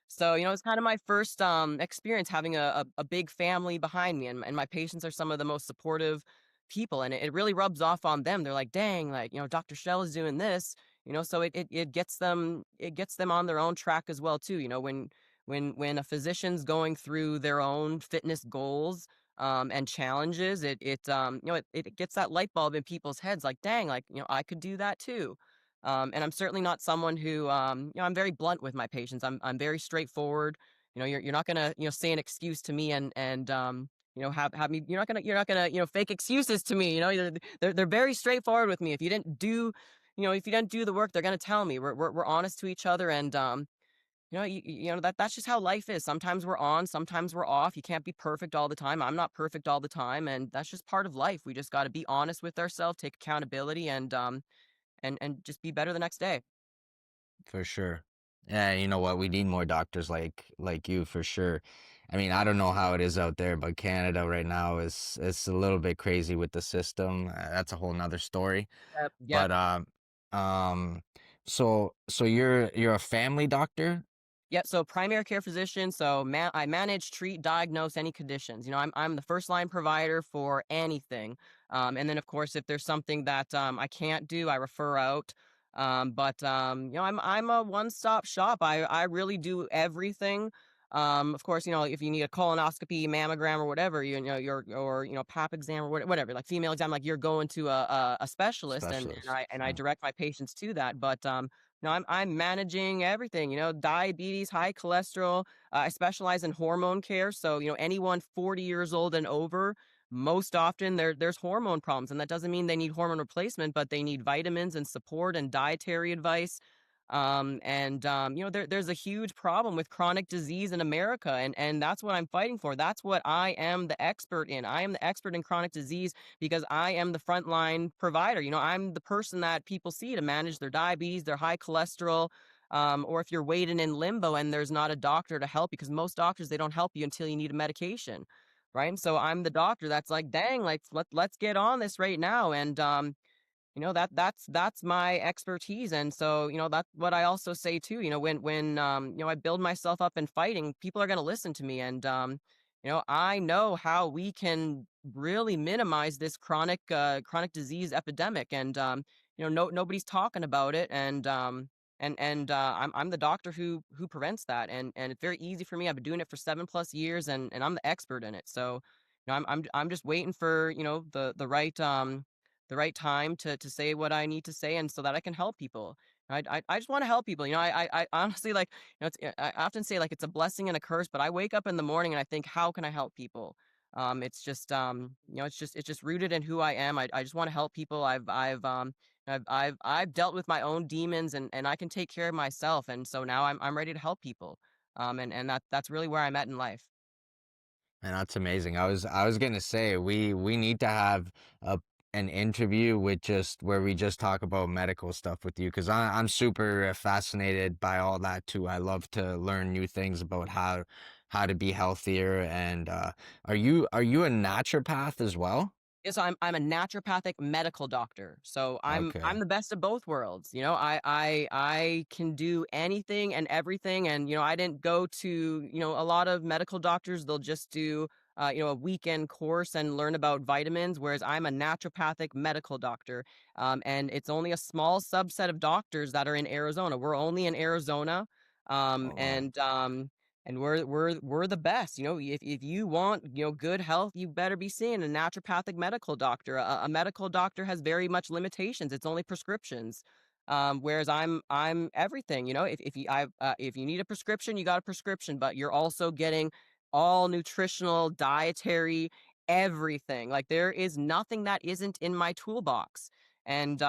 So, you know, it's kind of my first experience having a big family behind me, and my patients are some of the most supportive people, and it really rubs off on them. They're like, "Dang, like, you know, Dr. Shell is doing this," you know, so it gets them on their own track as well too. You know, when a physician's going through their own fitness goals and challenges, you know, it gets that light bulb in people's heads like, "Dang, like, you know, I could do that too." And I'm certainly not someone who, you know, I'm very blunt with my patients. I'm very straightforward. you're not gonna, say an excuse to me and have me. You're not gonna fake excuses to me. They're very straightforward with me. If you didn't do the work, they're gonna tell me. We're honest to each other, and that's just how life is. Sometimes we're on, sometimes we're off. You can't be perfect all the time. I'm not perfect all the time, and that's just part of life. We just got to be honest with ourselves, take accountability, and just be better the next day. For sure. Yeah, you know what? We need more doctors like you for sure. I mean, I don't know how it is out there, but Canada right now is it's a little bit crazy with the system. That's a whole nother story. Yep, yep. But um, so you're a family doctor? Yep. So primary care physician. So I manage, treat, diagnose any conditions. I'm the first line provider for anything. And then of course, if there's something that I can't do, I refer out. But I'm a one stop shop. I really do everything. Of course, if you need a colonoscopy, mammogram, or whatever, or pap exam or whatever, like female exam, like you're going to a specialist, and Specialist. I direct my patients to that. But no, I'm managing everything, diabetes, high cholesterol. I specialize in hormone care. So, anyone 40 years old and over, most often there's hormone problems. And that doesn't mean they need hormone replacement, but they need vitamins and support and dietary advice. There's a huge problem with chronic disease in America. And that's what I'm fighting for. That's what I am the expert in. I am the expert in chronic disease because I am the frontline provider. I'm the person that people see to manage their diabetes, their high cholesterol, or if you're waiting in limbo and there's not a doctor to help, because most doctors, they don't help you until you need a medication, right? And so I'm the doctor that's like, dang, like let's get on this right now. And that's my expertise. And so that's what I also say too. When I build myself up in fighting, people are going to listen to me. And I know how we can really minimize this chronic disease epidemic. And nobody's talking about it. And I'm the doctor who prevents that. And it's very easy for me. I've been doing it for 7+ years, and I'm the expert in it. So I'm just waiting for the right time to say what I need to say, and so that I can help people. I just want to help people. I honestly, like, I often say, like, it's a blessing and a curse, but I wake up in the morning and I think, how can I help people? It's just rooted in who I am. I just want to help people. I've dealt with my own demons, and I can take care of myself, and so now I'm ready to help people. And that's really where I'm at in life. And that's amazing. I was gonna say we need to have a an interview with just where we just talk about medical stuff with you because I'm super fascinated by all that too. I love to learn new things about how to be healthier. And are you a naturopath as well? Yeah, so I'm a naturopathic medical doctor. So I'm Okay. the best of both worlds. I can do anything and everything. And I didn't go to a lot of medical doctors. They'll just do a weekend course and learn about vitamins. Whereas I'm a naturopathic medical doctor, and it's only a small subset of doctors that are in Arizona. We're only in Arizona, um, Oh wow. and um, and we're the best. If you want good health, you better be seeing a naturopathic medical doctor. A medical doctor has very much limitations. It's only prescriptions. Whereas I'm everything. If you need a prescription, you got a prescription, but you're also getting all nutritional, dietary, everything. Like, there is nothing that isn't in my toolbox. And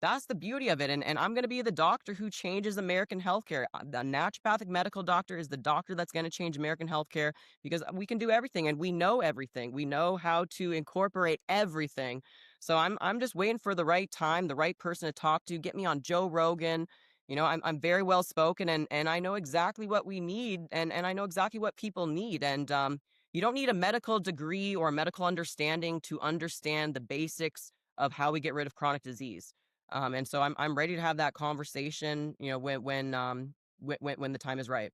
that's the beauty of it. And I'm going to be the doctor who changes American healthcare. The naturopathic medical doctor is the doctor that's going to change American healthcare, because we can do everything and we know everything. We know how to incorporate everything. So I'm just waiting for the right time, the right person to talk to. Get me on Joe Rogan. I'm very well spoken, and I know exactly what we need, and I know exactly what people need. And you don't need a medical degree or a medical understanding to understand the basics of how we get rid of chronic disease. And so I'm ready to have that conversation, when the time is right.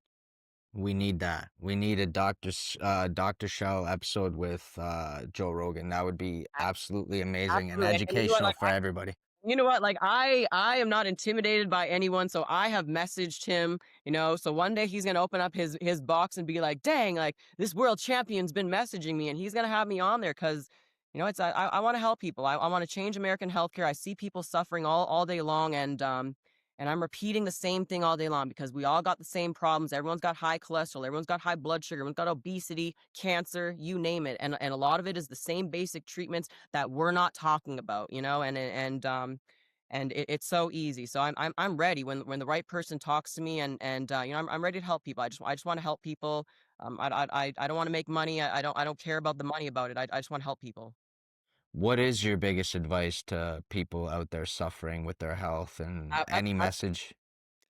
We need that. We need a Dr. Shell episode with Joe Rogan. That would be absolutely amazing and Absolutely. And you know what? educational for everybody. Like, I am not intimidated by anyone, so I have messaged him. So one day he's gonna open up his box and be like, "Dang, like, this world champion's been messaging me," and he's gonna have me on there because it's I want to help people. I want to change American healthcare. I see people suffering all day long, And I'm repeating the same thing all day long because we all got the same problems. Everyone's got high cholesterol, everyone's got high blood sugar, everyone's got obesity, cancer, you name it. And a lot of it is the same basic treatments that we're not talking about, you know, and it's so easy. So I'm ready when the right person talks to me, and you know, I'm ready to help people. I just want to help people. I don't want to make money. I don't care about the money about it. I just want to help people. What is your biggest advice to people out there suffering with their health and I, I, any I, message?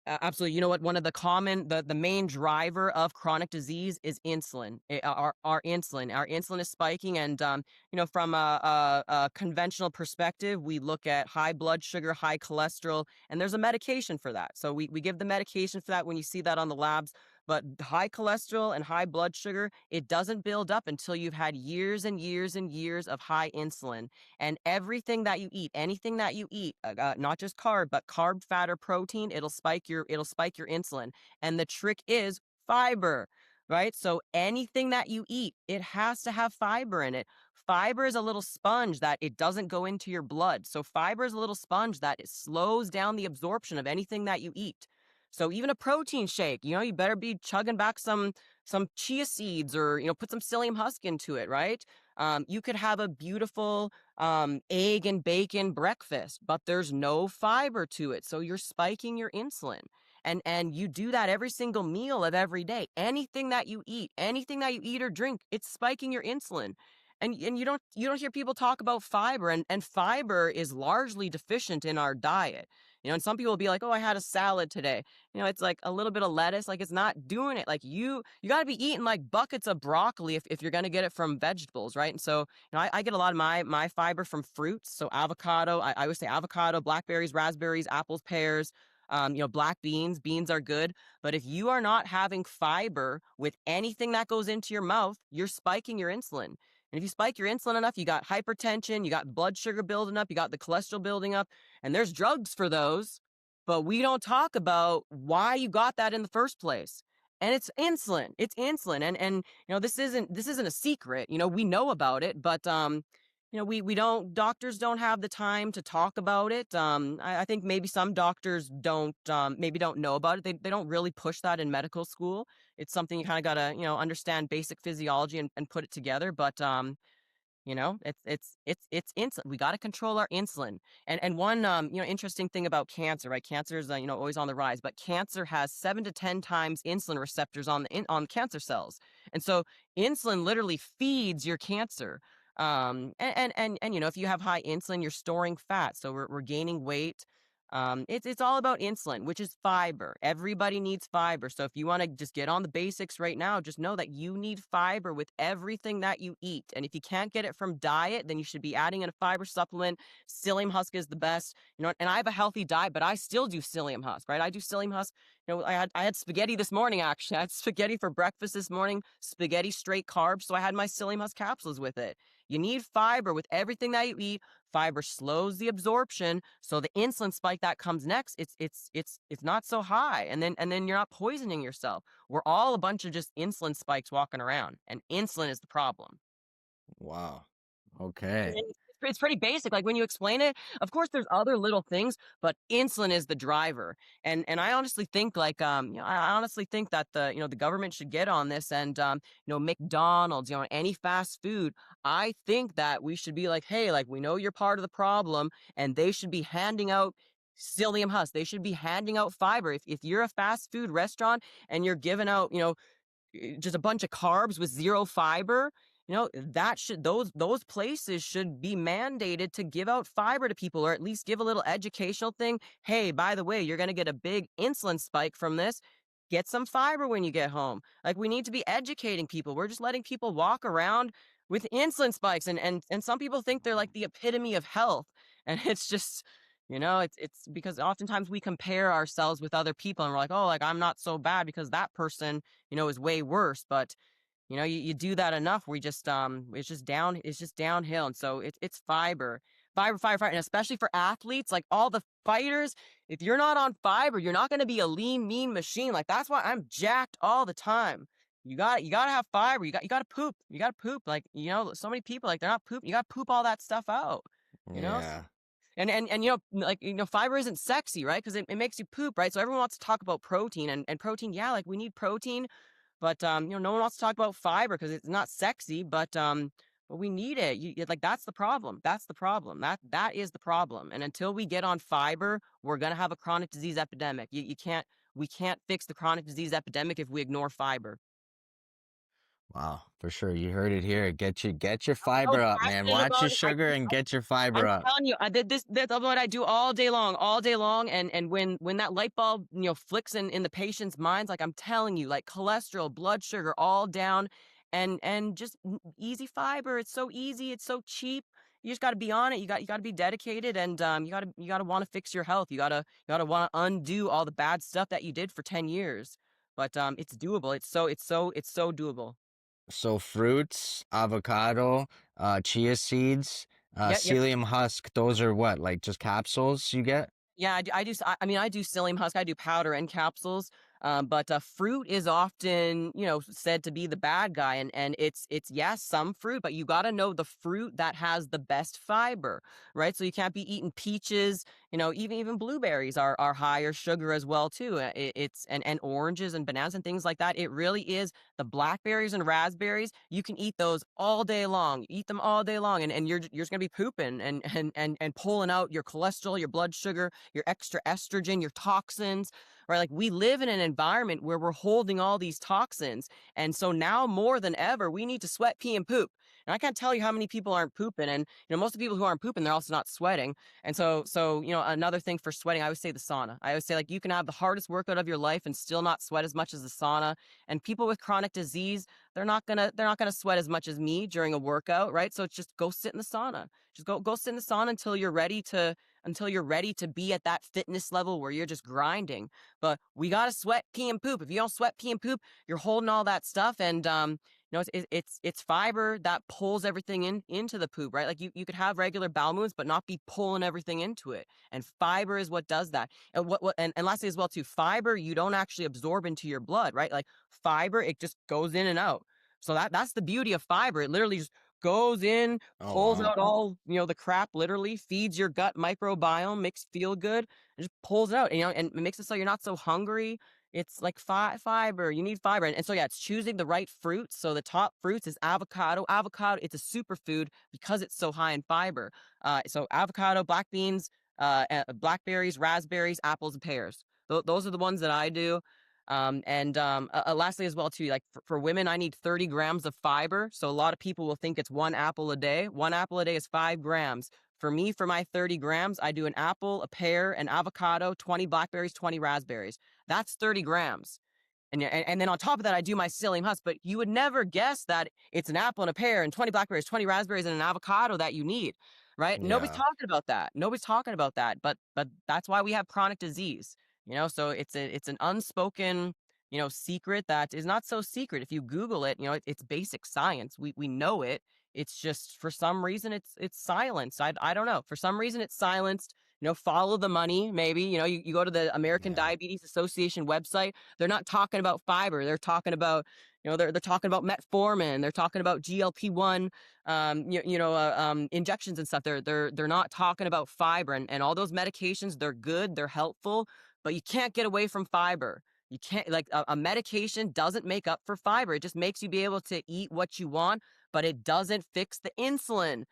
Absolutely. You know what? One of the main driver of chronic disease is insulin. Our insulin. Our insulin is spiking, and you know, from a conventional perspective, we look at high blood sugar, high cholesterol, and there's a medication for that. So we give the medication for that when you see that on the labs. But high cholesterol and high blood sugar, it doesn't build up until you've had years and years and years of high insulin. And everything that you eat, anything that you eat, not just carb, but carb, fat, or protein, it'll spike your insulin. And the trick is fiber, right? So anything that you eat, it has to have fiber in it. Fiber is a little sponge that it doesn't go into your blood. So fiber is a little sponge that it slows down the absorption of anything that you eat. So even a protein shake, you know, you better be chugging back some chia seeds, or you know, put some psyllium husk into it, right? You could have a beautiful egg and bacon breakfast, but there's no fiber to it. So you're spiking your insulin. And you do that every single meal of every day. Anything that you eat or drink, it's spiking your insulin. And you don't hear people talk about fiber, and fiber is largely deficient in our diet. You know, and some people will be like, "Oh, I had a salad today." You know, it's like a little bit of lettuce, like it's not doing it. Like you got to be eating like buckets of broccoli if you're going to get it from vegetables, right? And so, you know, I get a lot of my fiber from fruits. So avocado, I always say avocado, blackberries, raspberries, apples, pears, you know, black beans. Beans are good. But if you are not having fiber with anything that goes into your mouth, you're spiking your insulin. And if you spike your insulin enough, you got hypertension, you got blood sugar building up, you got the cholesterol building up, and there's drugs for those. But we don't talk about why you got that in the first place. And it's insulin. It's insulin. And you know, this isn't a secret. You know, we know about it, but you know, we don't doctors don't have the time to talk about it. I think maybe some doctors don't maybe don't know about it. They don't really push that in medical school. It's something you kind of gotta, you know, understand basic physiology and put it together. But you know, it's insulin. We got to control our insulin. And one you know, interesting thing about cancer, right? Cancer is you know, always on the rise, but cancer has 7 to 10 times insulin receptors on cancer cells, and so insulin literally feeds your cancer. And you know, if you have high insulin, you're storing fat, so we're gaining weight. It's all about insulin, which is fiber. Everybody needs fiber. So if you want to just get on the basics right now, just know that you need fiber with everything that you eat. And if you can't get it from diet, then you should be adding in a fiber supplement. Psyllium husk is the best. You know, and I have a healthy diet, but I still do psyllium husk, right? I do psyllium husk. You know, I had spaghetti this morning, actually. I had spaghetti for breakfast this morning, spaghetti straight carbs. So I had my psyllium husk capsules with it. You need fiber with everything that you eat. Fiber slows the absorption, so the insulin spike that comes next, it's not so high, and then you're not poisoning yourself. We're all a bunch of just insulin spikes walking around, and insulin is the problem. Wow. And Okay. it's pretty basic. Like when you explain it, of course, there's other little things, but insulin is the driver. And I honestly think, like, you know, I honestly think that the government should get on this, and you know, McDonald's, you know, any fast food. I think that we should be like, hey, like, we know you're part of the problem, and they should be handing out psyllium husk. They should be handing out fiber. If you're a fast food restaurant and you're giving out, you know, just a bunch of carbs with zero fiber, you know, that should those places should be mandated to give out fiber to people, or at least give a little educational thing. Hey, by the way, you're going to get a big insulin spike from this. Get some fiber when you get home. Like, we need to be educating people. We're just letting people walk around with insulin spikes, and some people think they're like the epitome of health. And it's just, you know, it's because oftentimes we compare ourselves with other people, and we're like, oh, like, I'm not so bad because that person, you know, is way worse. But you know, you do that enough, we just it's just downhill. And so it's fiber. Fiber, fiber, fiber. And especially for athletes, like all the fighters, if you're not on fiber, you're not gonna be a lean, mean machine. Like, that's why I'm jacked all the time. You gotta have fiber. You gotta poop. You gotta poop. Like, you know, so many people, like, they're not poop. You gotta poop all that stuff out. You know? Yeah. And like, fiber isn't sexy, right? Because it makes you poop, right? So everyone wants to talk about protein and protein. Yeah, like we need protein, but no one wants to talk about fiber because it's not sexy, but we need it. Like that's the problem. That's the problem. That is the problem. And until we get on fiber, we're gonna have a chronic disease epidemic. You can't We can't fix the chronic disease epidemic if we ignore fiber. Wow, for sure. You heard it here. Get your So fiber up, man. passionate Watch about your it. sugar and get your I'm fiber up. telling you, I did this. That's what I do all day long. And when that light bulb, flicks in the patient's minds, like I'm telling you, like cholesterol, blood sugar, all down, and just easy fiber. It's so easy. It's so cheap. You just got to be on it. You got to be dedicated, and you got to want to fix your health. You got to want to undo all the bad stuff that you did for 10 years. But it's doable. It's so doable. So fruits, avocado, chia seeds, Yeah, yeah. psyllium husk, those are what, like just capsules you get? Yeah, I mean, I do psyllium husk, I do powder and capsules, but fruit is often, said to be the bad guy, and it's yes, some fruit, but you got to know the fruit that has the best fiber, right? So you can't be eating peaches, even blueberries are higher sugar as well too. It's and oranges and bananas and things like that. It really is the blackberries and raspberries. You can eat those all day long. Eat them all day long, and you're just gonna be pooping and pulling out your cholesterol, your blood sugar, your extra estrogen, your toxins, right? Like we live in an environment where we're holding all these toxins. And so now more than ever, we need to sweat, pee, and poop. And I can't tell you how many people aren't pooping. And, most of the people who aren't pooping, they're also not sweating. And so, another thing for sweating, I always say the sauna. I always say like you can have the hardest workout of your life and still not sweat as much as the sauna. And people with chronic disease, they're not gonna sweat as much as me during a workout, right? So it's just go sit in the sauna. Just go sit in the sauna until you're ready to be at that fitness level where you're just grinding. But we got to sweat, pee, and poop. If you don't sweat, pee, and poop, you're holding all that stuff. And, it's fiber that pulls everything into the poop, right? Like you could have regular bowel movements, but not be pulling everything into it. And fiber is what does that. And and lastly as well too, fiber, you don't actually absorb into your blood, right? Like fiber, it just goes in and out. So that's the beauty of fiber. It literally just goes in, Oh, pulls wow. out all, the crap, literally feeds your gut microbiome, makes feel good, and just pulls it out, and it makes it so you're not so hungry. It's like fiber. You need fiber. And so, yeah, it's choosing the right fruits. So the top fruits is avocado. Avocado, it's a superfood because it's so high in fiber. So avocado, black beans, blackberries, raspberries, apples, and pears. Those are the ones that I do. And lastly, as well, too, like for women, I need 30 grams of fiber. So a lot of people will think it's one apple a day. One apple a day is 5 grams. For me, for my 30 grams, I do an apple, a pear, an avocado, 20 blackberries, 20 raspberries. That's 30 grams. And then on top of that, I do my psyllium husk. But you would never guess that it's an apple and a pear and 20 blackberries, 20 raspberries, and an avocado that you need, right? Nobody's Yeah. talking about that. Nobody's talking about that. But that's why we have chronic disease. So it's an unspoken, secret that is not so secret. If you Google it, it's basic science. We know it. It's just for some reason it's silenced. I don't know. For some reason it's silenced. Follow the money, maybe. You go to the American Yeah. Diabetes Association website. They're not talking about fiber. They're talking about, they're talking about metformin. They're talking about GLP-1, injections and stuff. They're not talking about fiber and all those medications. They're good. They're helpful, but you can't get away from fiber. You can't, like, a medication doesn't make up for fiber. It just makes you be able to eat what you want, but it doesn't fix the insulin.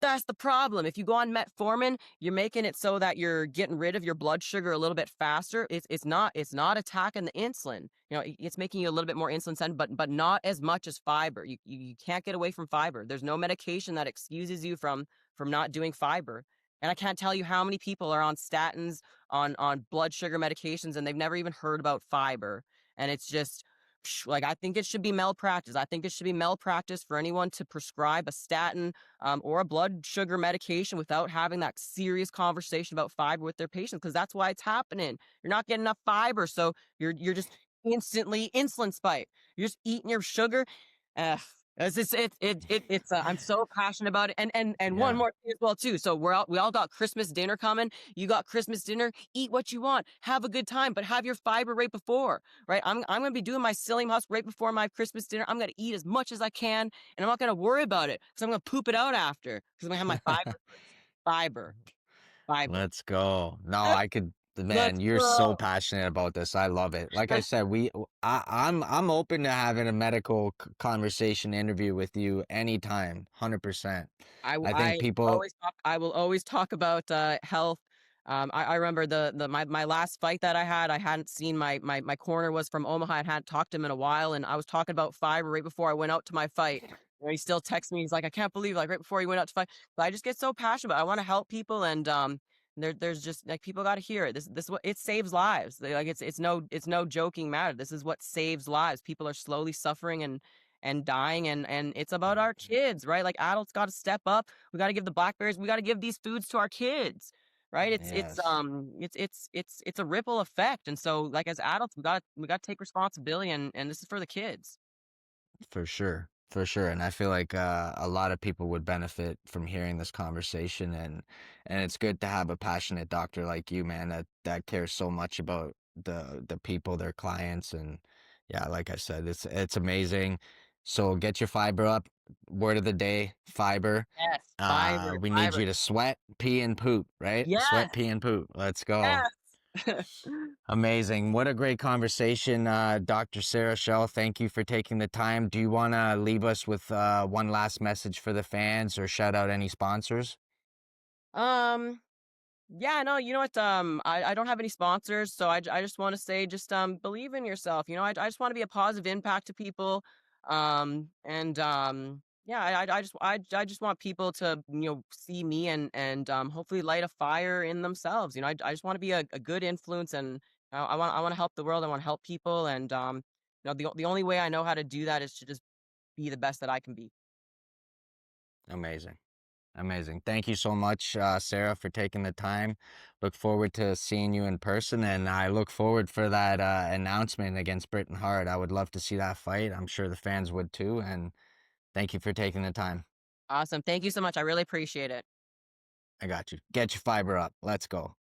That's the problem. If you go on metformin, you're making it so that you're getting rid of your blood sugar a little bit faster. It's not attacking the insulin. It's making you a little bit more insulin sensitive, but not as much as fiber. You can't get away from fiber. There's no medication that excuses you from not doing fiber. And I can't tell you how many people are on statins, on blood sugar medications, and they've never even heard about fiber. And it's just like, I think it should be malpractice. I think it should be malpractice for anyone to prescribe a statin, or a blood sugar medication without having that serious conversation about fiber with their patients, because that's why it's happening. You're not getting enough fiber, so you're just instantly insulin spike. You're just eating your sugar. Uh, I'm so passionate about it. And one Yeah. more thing as well too. So we all got Christmas dinner coming. You got Christmas dinner. Eat what you want. Have a good time, but have your fiber right before. Right. I'm gonna be doing my psyllium husk right before my Christmas dinner. I'm gonna eat as much as I can, and I'm not gonna worry about it because I'm gonna poop it out after because I'm gonna have my fiber first. Fiber. Fiber. Let's go. No, I could, Let's man, you're so go. passionate about this. I love it. Like I said, I'm open to having a medical conversation interview with you anytime, 100%. I think people, I will always talk about health. I remember my last fight that I had. I hadn't seen my corner was from Omaha. I hadn't talked to him in a while, and I was talking about fiber right before I went out to my fight. And he still texts me. He's like, I can't believe like right before he went out to fight. But I just get so passionate. I want to help people, and there's just like people got to hear it. This what it saves lives. Like it's no joking matter. This is what saves lives. People are slowly suffering and dying, and it's about our kids, right? Like adults got to step up. We got to give the blackberries. We got to give these foods to our kids, right? yes. It's a ripple effect, and so like as adults, we got to take responsibility, and this is for the kids. For sure. For sure. And I feel like a lot of people would benefit from hearing this conversation, and it's good to have a passionate doctor like you, man, that cares so much about the people, their clients, and yeah, like I said, it's amazing. So get your fiber up. Word of the day, fiber. Yes, fiber, We need fiber. you to sweat, pee, and poop, right? Sweat, Yes, pee, and poop. Let's go. yes. Amazing. What a great conversation, Dr. Sarah Shell. Thank you for taking the time. Do you want to leave us with one last message for the fans or shout out any sponsors? um. Yeah, no, you know what? I don't have any sponsors, so I just want to say, just believe in yourself. I just want to be a positive impact to people. And yeah, I just want people to see me and hopefully light a fire in themselves. I just want to be a good influence, and I want to help the world. I want to help people, and the only way I know how to do that is to just be the best that I can be. Amazing. Amazing. Thank you so much, Sarah, for taking the time. Look forward to seeing you in person, and I look forward for that announcement against Britain Hart. I would love to see that fight. I'm sure the fans would too. And thank you for taking the time. Awesome. Thank you so much. I really appreciate it. I got you. Get your fiber up. Let's go.